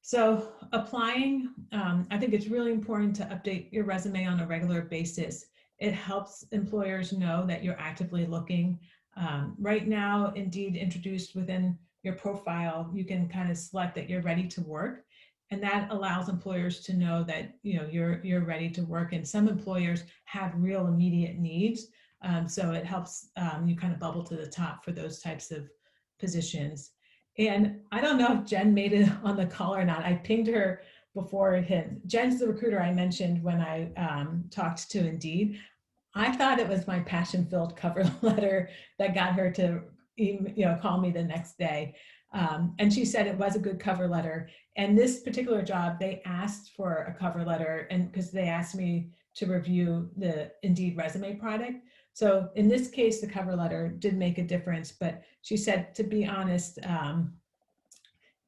So applying, I think it's really important to update your resume on a regular basis. It helps employers know that you're actively looking. Right now, Indeed introduced within your profile, you can kind of select that you're ready to work. And that allows employers to know that you're ready to work. And some employers have real immediate needs, so it helps you kind of bubble to the top for those types of positions. And I don't know if Jen made it on the call or not. I pinged her beforehand. Jen's the recruiter I mentioned when I talked to Indeed. I thought it was my passion-filled cover letter that got her to call me the next day. And she said it was a good cover letter. And this particular job, they asked for a cover letter, and because they asked me to review the Indeed resume product. So in this case, the cover letter did make a difference, but she said, to be honest,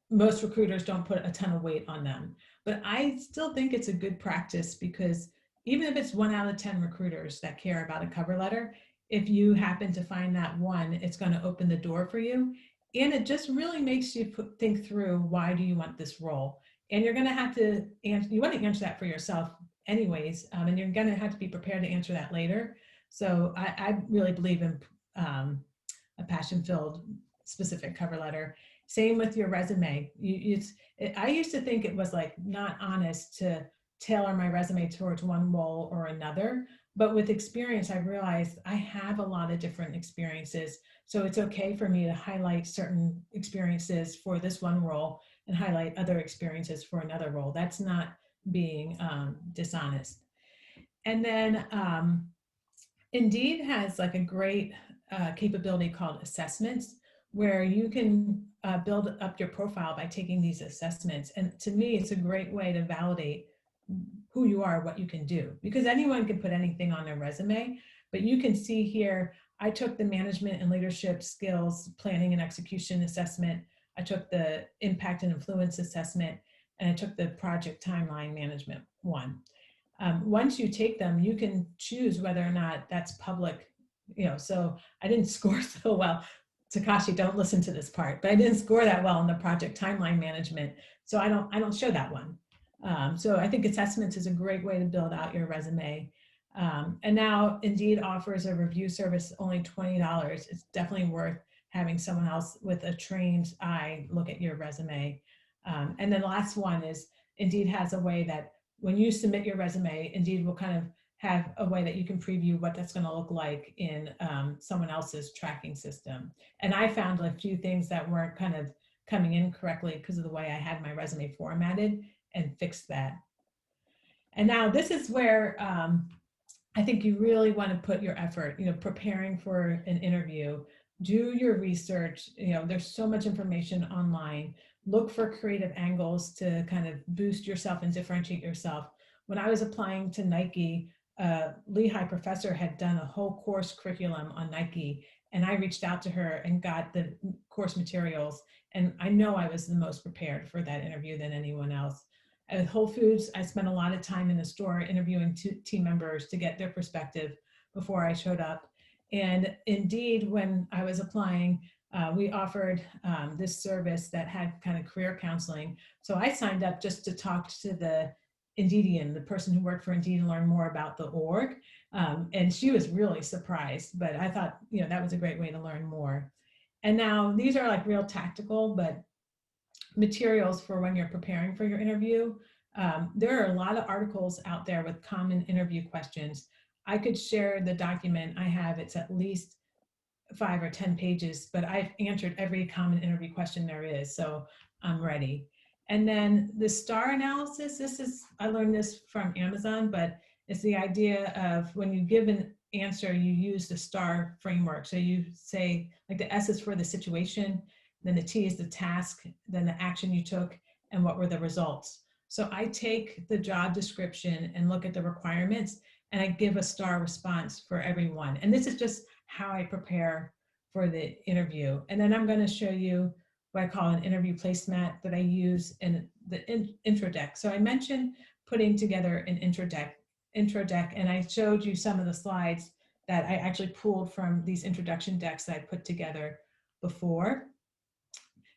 most recruiters don't put a ton of weight on them. But I still think it's a good practice, because even if it's 1 out of 10 recruiters that care about a cover letter, if you happen to find that one, it's going to open the door for you. And it just really makes you think through, why do you want this role? And you're going to have to answer, you want to answer that for yourself anyways, and you're going to have to be prepared to answer that later. So I really believe in a passion-filled specific cover letter. Same with your resume. I used to think it was like not honest to tailor my resume towards one role or another, but with experience, I realized I have a lot of different experiences. So it's okay for me to highlight certain experiences for this one role and highlight other experiences for another role. That's not being dishonest. And then Indeed has like a great capability called assessments, where you can build up your profile by taking these assessments. And to me, it's a great way to validate who you are, what you can do, because anyone can put anything on their resume. But you can see here, I took the management and leadership skills planning and execution assessment. I took the impact and influence assessment, and I took the project timeline management one. Once you take them, you can choose whether or not that's public, so I didn't score so well. Takashi, don't listen to this part, but I didn't score that well in the project timeline management. So I don't show that one. So I think assessments is a great way to build out your resume. And now Indeed offers a review service, only $20. It's definitely worth having someone else with a trained eye look at your resume. And then the last one is Indeed has a way that when you submit your resume, Indeed will kind of have a way that you can preview what that's going to look like in someone else's tracking system. And I found a few things that weren't kind of coming in correctly because of the way I had my resume formatted, and fixed that. And now this is where I think you really want to put your effort, preparing for an interview. Do your research. There's so much information online. Look for creative angles to kind of boost yourself and differentiate yourself. When I was applying to Nike, a Lehigh professor had done a whole course curriculum on Nike, and I reached out to her and got the course materials. And I know I was the most prepared for that interview than anyone else. At Whole Foods, I spent a lot of time in the store interviewing team members to get their perspective before I showed up. And Indeed, when I was applying, we offered this service that had kind of career counseling. So I signed up just to talk to the Indeedian, the person who worked for Indeed, and learn more about the org. And she was really surprised, but I thought, that was a great way to learn more. And now these are like real tactical, but materials for when you're preparing for your interview. There are a lot of articles out there with common interview questions. I could share the document I have. It's at least 5 or 10 pages, but I've answered every common interview question there is, so I'm ready. And then the STAR analysis, I learned this from Amazon, but it's the idea of when you give an answer, you use the STAR framework. So you say, like, the S is for the situation, then the T is the task, then the action you took, and what were the results. So I take the job description and look at the requirements, and I give a STAR response for every one. And this is just how I prepare for the interview. And then I'm going to show you what I call an interview placemat that I use in the intro deck. So I mentioned putting together an intro deck, and I showed you some of the slides that I actually pulled from these introduction decks that I put together before.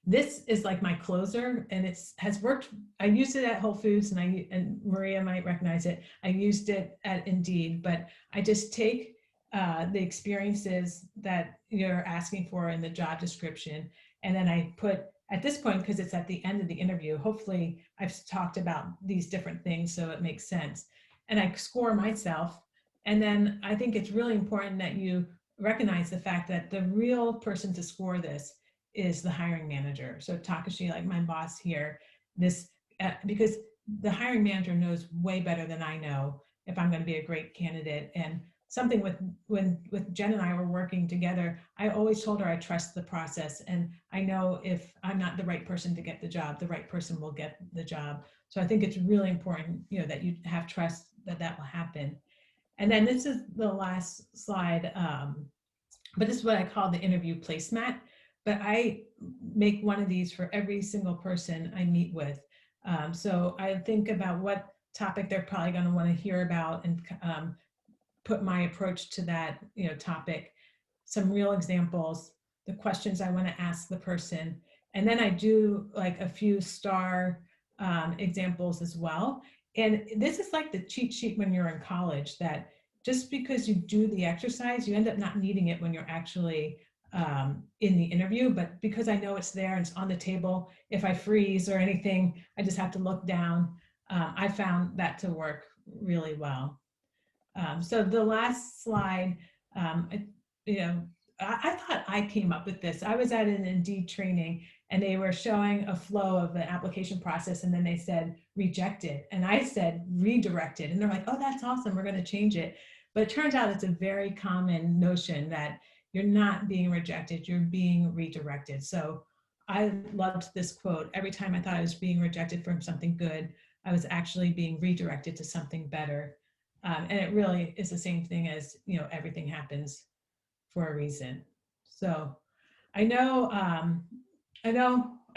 This is like my closer, and it has worked. I used it at Whole Foods, and Maria might recognize it. I used it at Indeed, but I just take the experiences that you're asking for in the job description, and then I put, at this point, because it's at the end of the interview, hopefully I've talked about these different things so it makes sense, and I score myself. And then I think it's really important that you recognize the fact that the real person to score this is the hiring manager. So Takashi, like my boss here, because the hiring manager knows way better than I know if I'm going to be a great candidate. And something with Jen and I were working together, I always told her I trust the process, and I know if I'm not the right person to get the job, the right person will get the job. So I think it's really important, that you have trust that will happen. And then this is the last slide, but this is what I call the interview placemat. But I make one of these for every single person I meet with. So I think about what topic they're probably going to want to hear about, and put my approach to that, topic, some real examples, the questions I want to ask the person, and then I do like a few star examples as well. And this is like the cheat sheet when you're in college, that just because you do the exercise, you end up not needing it when you're actually in the interview. But because I know it's there and it's on the table, if I freeze or anything, I just have to look down. I found that to work really well. So the last slide, I thought I came up with this. I was at an Indeed training and they were showing a flow of the application process, and then they said rejected, and I said redirected, and they're like, oh, that's awesome, we're going to change it. But it turns out it's a very common notion that you're not being rejected, you're being redirected. So I loved this quote. Every time I thought I was being rejected from something good, I was actually being redirected to something better. And it really is the same thing as, everything happens for a reason. So I know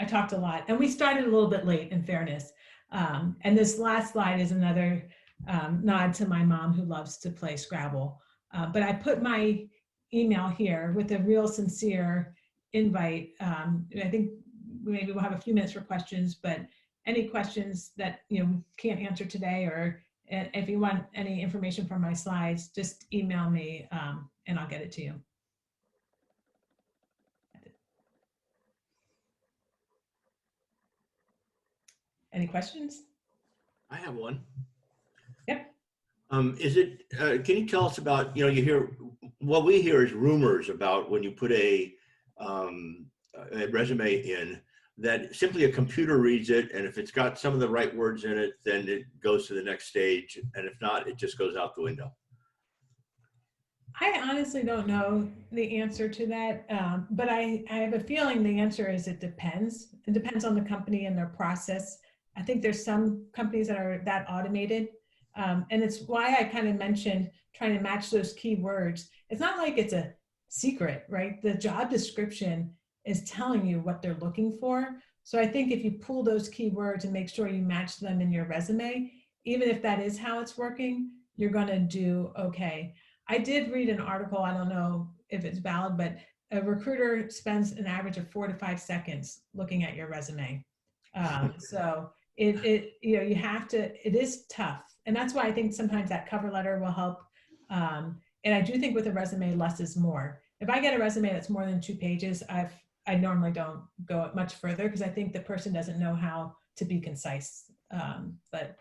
I talked a lot, and we started a little bit late, in fairness. And this last slide is another nod to my mom, who loves to play Scrabble. But I put my email here with a real sincere invite. I think maybe we'll have a few minutes for questions, but any questions that can't answer today, or if you want any information from my slides, just email me and I'll get it to you. Any questions? I have one. Yep. Is it, can you tell us about, you hear, what we hear is rumors about when you put a resume in, that simply a computer reads it, and if it's got some of the right words in it, then it goes to the next stage, and if not, it just goes out the window. I honestly don't know the answer to that, but I have a feeling the answer is it depends. It depends on the company and their process. I think there's some companies that are that automated, and it's why I kind of mentioned trying to match those keywords. It's not like it's a secret, right? The job description is telling you what they're looking for. So I think if you pull those keywords and make sure you match them in your resume, even if that is how it's working, you're going to do okay. I did read an article, I don't know if it's valid, but a recruiter spends an average of 4 to 5 seconds looking at your resume. So you have to, it is tough. And that's why I think sometimes that cover letter will help. And I do think with a resume, less is more. If I get a resume that's more than 2 pages, I normally don't go much further, because I think the person doesn't know how to be concise. But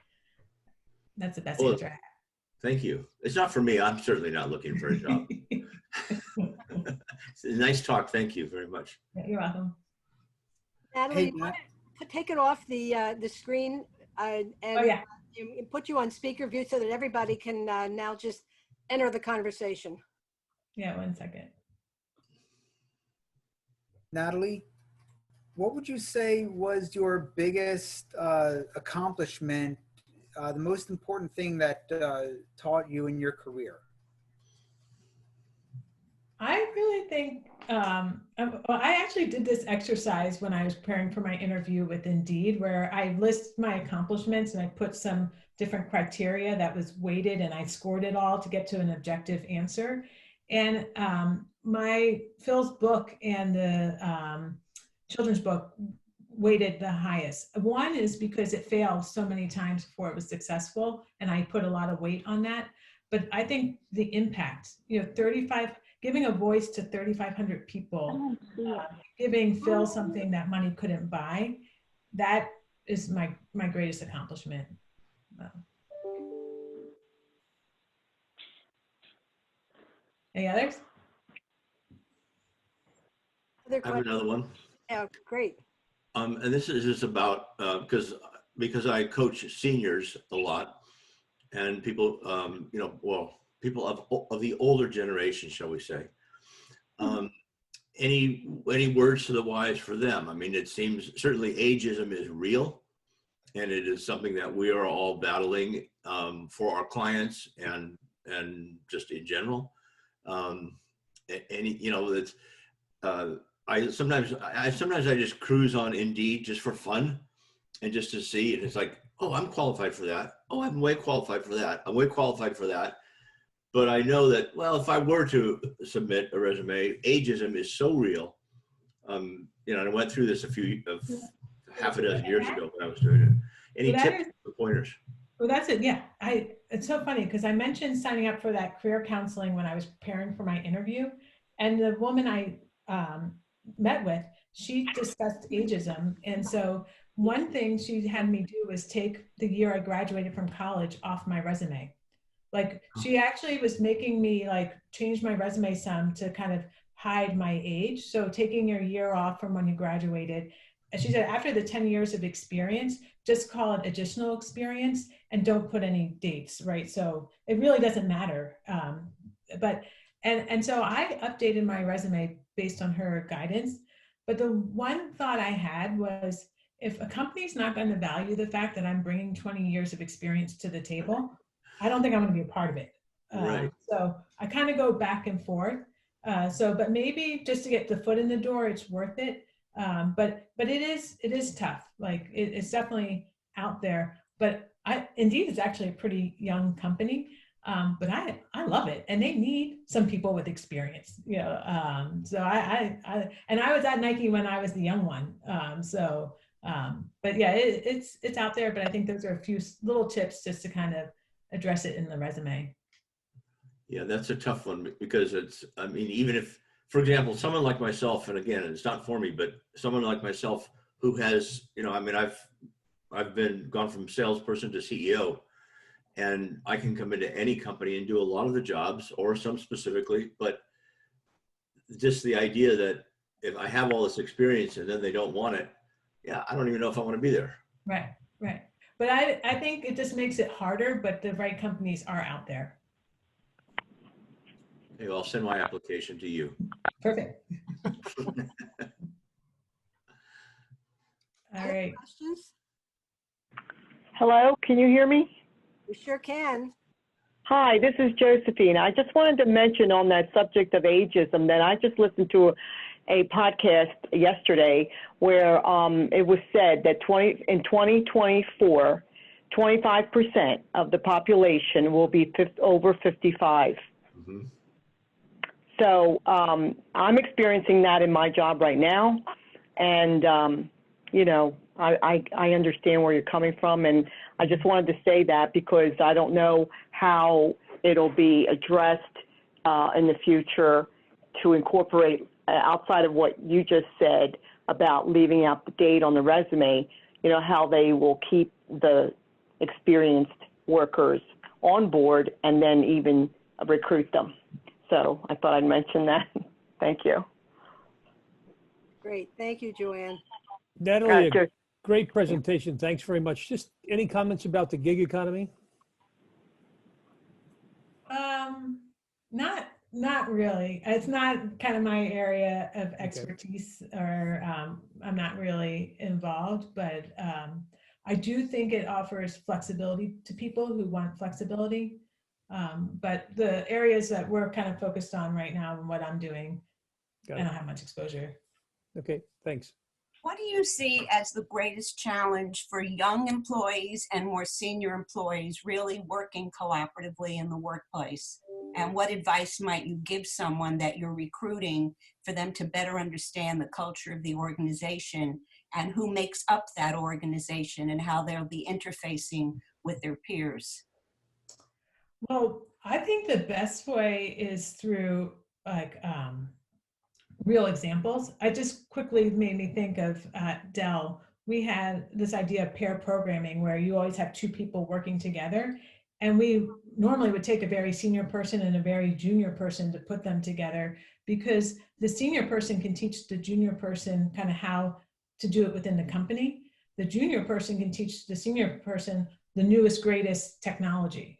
that's the best answer I have. Thank you. It's not for me. I'm certainly not looking for a job. It's a nice talk. Thank you very much. Yeah, you're welcome. Natalie, you want to take it off the screen and put you on speaker view so that everybody can now just enter the conversation. Yeah, 1 second. Natalie, what would you say was your biggest accomplishment, the most important thing that taught you in your career? I really think, I actually did this exercise when I was preparing for my interview with Indeed, where I list my accomplishments and I put some different criteria that was weighted, and I scored it all to get to an objective answer. And Phil's book and the children's book weighted the highest. One is because it failed so many times before it was successful, and I put a lot of weight on that. But I think the impact, giving a voice to 3,500 people, giving Phil something that money couldn't buy, that is my greatest accomplishment. Any others? I have another one. Yeah, great. And this is just about, because I coach seniors a lot, and people, people of the older generation, shall we say. Any words to the wise for them? I mean, it seems certainly ageism is real, and it is something that we are all battling for our clients and just in general. I sometimes just cruise on Indeed just for fun and just to see, and it's like, oh, I'm qualified for that. Oh, I'm way qualified for that. I'm way qualified for that. but I know that, well, if I were to submit a resume, ageism is so real. You know, and I went through this half a dozen years ago when I was doing it. Any tips or pointers? Well, that's it. Yeah, it's so funny because I mentioned signing up for that career counseling when I was preparing for my interview, and the woman I met with, she discussed ageism, and so one thing she had me do was take the year I graduated from college off my resume. Like she actually was making me like change my resume some to kind of hide my age. So taking your year off from when you graduated. And she said, after the 10 years of experience, just call it additional experience and don't put any dates, right? So it really doesn't matter. And so I updated my resume based on her guidance. But the one thought I had was, if a company's not going to value the fact that I'm bringing 20 years of experience to the table, I don't think I'm going to be a part of it. Right. So I kind of go back and forth. But maybe just to get the foot in the door, it's worth it. But it is tough. Like it's definitely out there. But Indeed is actually a pretty young company. But I love it, and they need some people with experience. You know, so I was at Nike when I was the young one. But yeah, it's out there. But I think those are a few little tips just to kind of address it in the resume. Yeah, that's a tough one because I mean, even if, for example, someone like myself, and again, it's not for me, but someone like myself who has, you know, I mean, I've gone from salesperson to CEO, and I can come into any company and do a lot of the jobs or some specifically, but just the idea that if I have all this experience and then they don't want it, yeah, I don't even know if I want to be there. Right. But I think it just makes it harder, but the right companies are out there. Okay, well, I'll send my application to you. Perfect. All right. Questions? Hello, can you hear me? We sure can. Hi, this is Josephine. I just wanted to mention on that subject of ageism that I just listened to a podcast yesterday where it was said that in 2024, 25% of the population will be over 55. Mm-hmm. So I'm experiencing that in my job right now. And, you know, I understand where you're coming from. And I just wanted to say that because I don't know how it'll be addressed in the future to incorporate outside of what you just said about leaving out the date on the resume, you know, how they will keep the experienced workers on board and then even recruit them. So I thought I'd mention that. Thank you. Great. Thank you, Joanne. Natalie, a great presentation. Thanks very much. Just any comments about the gig economy? Not really. It's not kind of my area of expertise, or I'm not really involved, but I do think it offers flexibility to people who want flexibility. But the areas that we're kind of focused on right now and what I'm doing, I don't have much exposure. Okay, thanks. What do you see as the greatest challenge for young employees and more senior employees really working collaboratively in the workplace? And what advice might you give someone that you're recruiting for them to better understand the culture of the organization and who makes up that organization and how they'll be interfacing with their peers? Well, I think the best way is through like real examples. I just quickly made me think of Dell. We had this idea of pair programming where you always have two people working together. And we normally would take a very senior person and a very junior person to put them together because the senior person can teach the junior person kind of how to do it within the company. The junior person can teach the senior person the newest, greatest technology.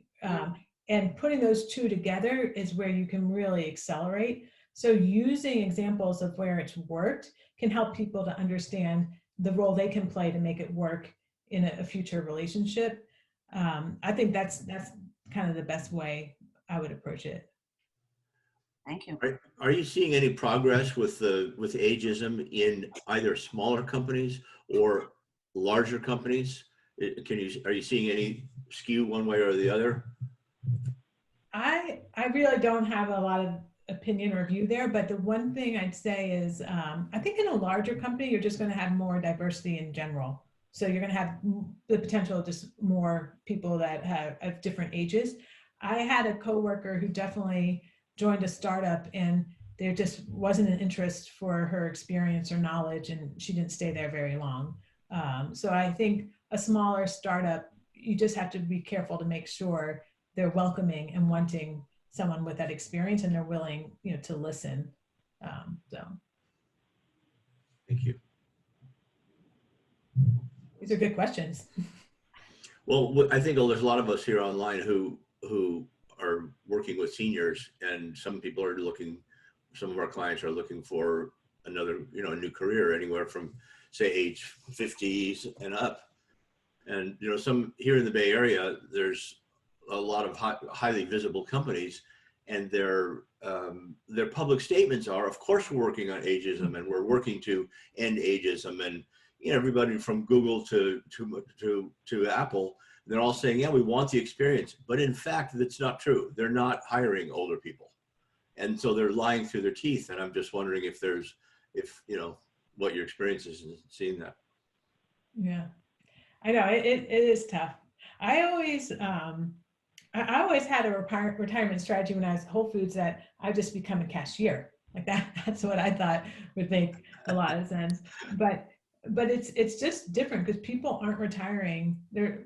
And putting those two together is where you can really accelerate. So using examples of where it's worked can help people to understand the role they can play to make it work in a future relationship. I think that's kind of the best way I would approach it. Thank you. Are you seeing any progress with ageism in either smaller companies or larger companies? Are you seeing any skew one way or the other? I really don't have a lot of opinion or view there, but the one thing I'd say is I think in a larger company, you're just going to have more diversity in general. So you're going to have the potential of just more people that have of different ages. I had a coworker who definitely joined a startup, and there just wasn't an interest for her experience or knowledge, and she didn't stay there very long. So I think a smaller startup, you just have to be careful to make sure they're welcoming and wanting someone with that experience, and they're willing, to listen. So Thank you. these are good questions. Well, I think there's a lot of us here online who are working with seniors, and some people are looking, some of our clients are looking for another, a new career, anywhere from, say, age 50s and up. And, some here in the Bay Area, there's a lot of highly visible companies, and their public statements are, of course, we're working on ageism, and we're working to end ageism. And everybody from Google to Apple, they're all saying, yeah, we want the experience. But in fact, that's not true. They're not hiring older people. And so they're lying through their teeth. And I'm just wondering if what your experience is in seeing that. Yeah, I know it is tough. I always had a retirement strategy when I was at Whole Foods that I'd just become a cashier. Like that's what I thought would make a lot of sense. But it's just different because people aren't retiring.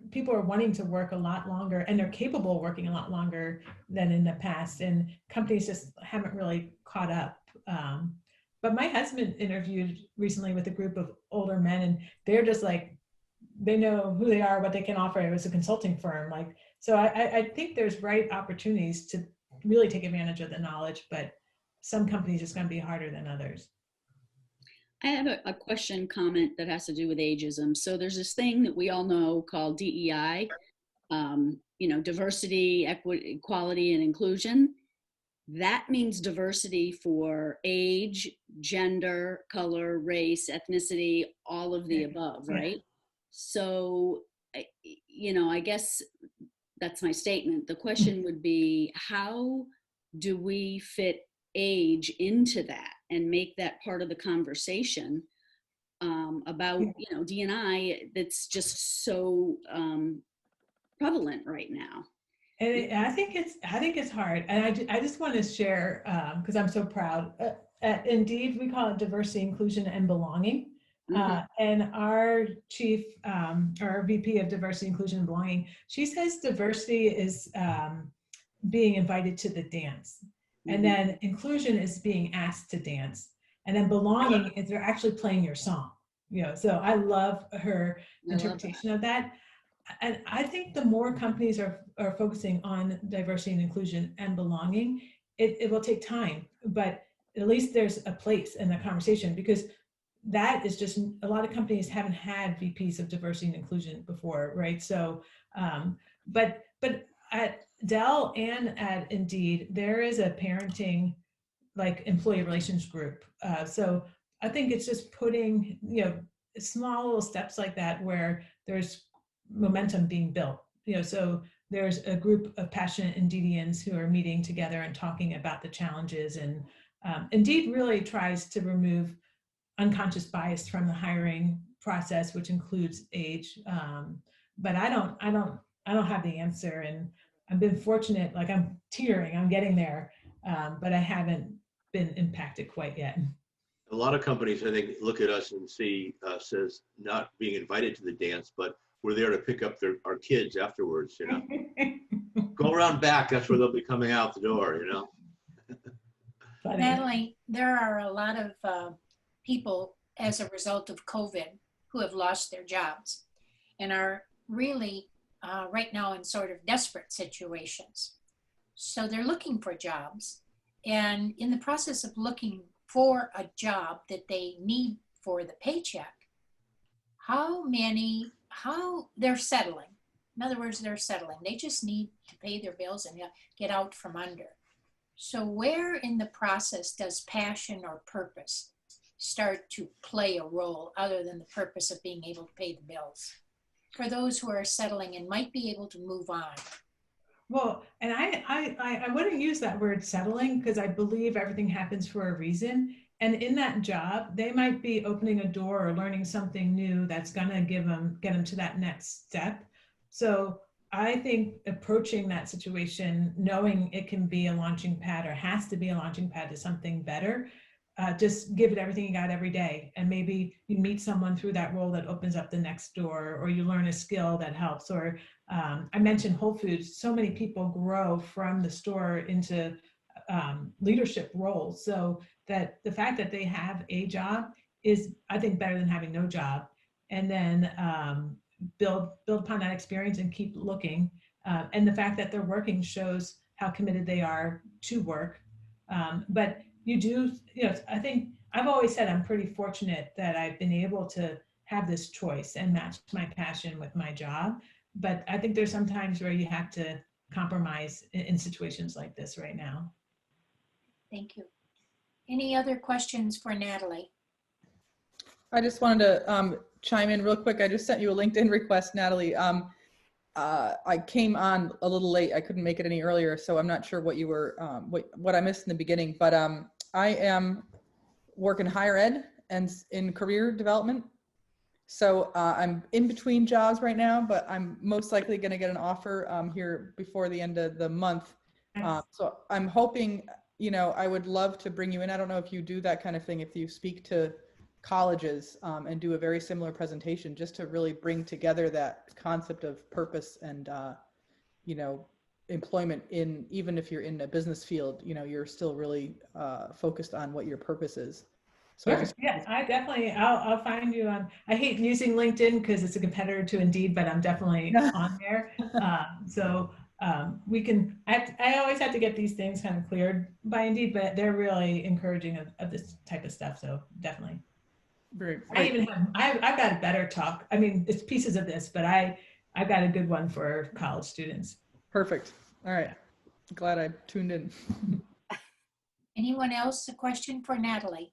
People are wanting to work a lot longer, and they're capable of working a lot longer than in the past. And companies just haven't really caught up. But my husband interviewed recently with a group of older men, and they're just like, they know who they are, what they can offer. It was a consulting firm. So I think there's right opportunities to really take advantage of the knowledge, but some companies it's going to be harder than others. I have a question comment that has to do with ageism. So there's this thing that we all know called DEI, diversity, equality, and inclusion. That means diversity for age, gender, color, race, ethnicity, all of the above, right? So, I guess that's my statement. The question would be, how do we fit age into that and make that part of the conversation about, D&I that's just so prevalent right now? And I think it's hard. And I just want to share, because I'm so proud. At Indeed, we call it diversity, inclusion, and belonging. And our chief, our VP of diversity, inclusion, and belonging, she says diversity is being invited to the dance. And then inclusion is being asked to dance. And then belonging is they're actually playing your song. So I love her interpretation of that. And I think the more companies are focusing on diversity and inclusion and belonging, it will take time, but at least there's a place in the conversation, because that is just, a lot of companies haven't had VPs of diversity and inclusion before, right? So, but at Dell and at Indeed, there is a parenting, employee relations group. So I think it's just putting, small little steps like that where there's momentum being built. So there's a group of passionate Indeedians who are meeting together and talking about the challenges. And Indeed really tries to remove unconscious bias from the hiring process, which includes age. But I don't have the answer, and I've been fortunate. I'm teetering, I'm getting there, but I haven't been impacted quite yet. A lot of companies, I think, look at us and see us as not being invited to the dance, but we're there to pick up our kids afterwards. Go around back. That's where they'll be coming out the door. Natalie, there are a lot of people as a result of COVID who have lost their jobs and are really right now in sort of desperate situations. So they're looking for jobs, and in the process of looking for a job that they need for the paycheck, how they're settling. In other words, they're settling. They just need to pay their bills and get out from under. So where in the process does passion or purpose start to play a role other than the purpose of being able to pay the bills? For those who are settling and might be able to move on. Well, and I wouldn't use that word settling because I believe everything happens for a reason. And in that job, they might be opening a door or learning something new that's gonna get them to that next step. So I think approaching that situation, knowing it can be a launching pad or has to be a launching pad to something better, just give it everything you got every day. And maybe you meet someone through that role that opens up the next door, or you learn a skill that helps, or I mentioned Whole Foods. So many people grow from the store into leadership roles. So that the fact that they have a job is, I think, better than having no job. And then build upon that experience and keep looking. And the fact that they're working shows how committed they are to work. But you do, I think I've always said I'm pretty fortunate that I've been able to have this choice and match my passion with my job. But I think there's some times where you have to compromise in situations like this right now. Thank you. Any other questions for Natalie? I just wanted to chime in real quick. I just sent you a LinkedIn request, Natalie. I came on a little late. I couldn't make it any earlier, so I'm not sure what you were, what I missed in the beginning. But I am working higher ed and in career development. So I'm in between jobs right now, but I'm most likely going to get an offer here before the end of the month. So I'm hoping, I would love to bring you in. I don't know if you do that kind of thing, if you speak to colleges and do a very similar presentation, just to really bring together that concept of purpose and, employment in, even if you're in a business field, you're still really focused on what your purpose is. So Sure. I definitely, I'll find you on, I hate using LinkedIn because it's a competitor to Indeed, but I'm definitely on there. We can, I always have to get these things kind of cleared by Indeed, but they're really encouraging of this type of stuff. So definitely. Great. I've got a better talk. I mean, it's pieces of this, but I've got a good one for college students. Perfect. All right. Glad I tuned in. Anyone else a question for Natalie?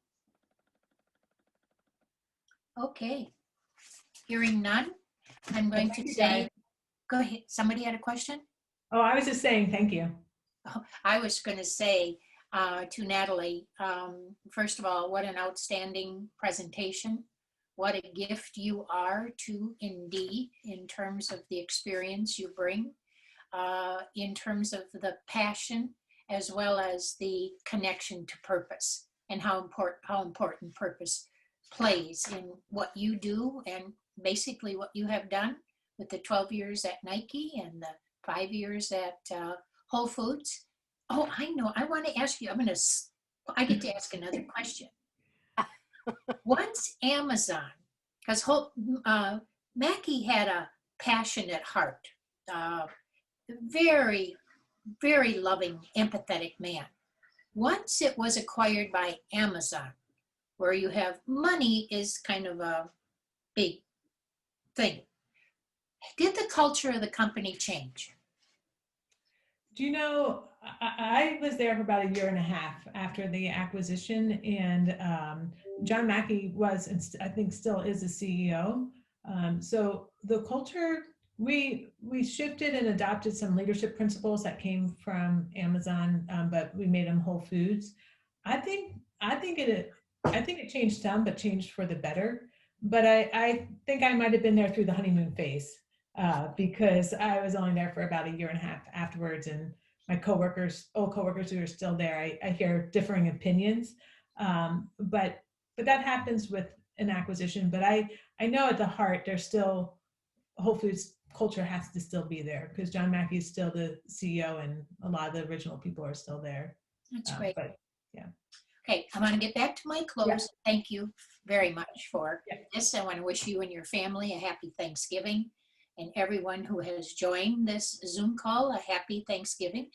Okay. Hearing none, I'm going to say, go ahead. Somebody had a question? Oh, I was just saying, thank you. Oh, I was going to say to Natalie, first of all, what an outstanding presentation. What a gift you are to Indeed in terms of the experience you bring, in terms of the passion, as well as the connection to purpose and how important purpose plays in what you do and basically what you have done with the 12 years at Nike and the 5 years at Whole Foods. Oh, I know. I want to ask you, I get to ask another question. Once Amazon, because Mackie had a passionate heart, very, very loving, empathetic man. Once it was acquired by Amazon, where you have money is kind of a big thing, did the culture of the company change? Do you know, I was there for about 1.5 years after the acquisition, and John Mackey was, and I think still is, the CEO. So the culture, we shifted and adopted some leadership principles that came from Amazon, but we made them Whole Foods. I think it changed some, but changed for the better. But I think I might have been there through the honeymoon phase. Because I was only there for about 1.5 years afterwards, and my old coworkers who are still there, I hear differing opinions. But that happens with an acquisition. But I know at the heart, there's still, Whole Foods culture has to still be there because John Mackey is still the CEO and a lot of the original people are still there. That's great. But yeah. Okay, I want to get back to my close. Yeah. Thank you very much for this. I want to wish you and your family a happy Thanksgiving. And everyone who has joined this Zoom call, a happy Thanksgiving.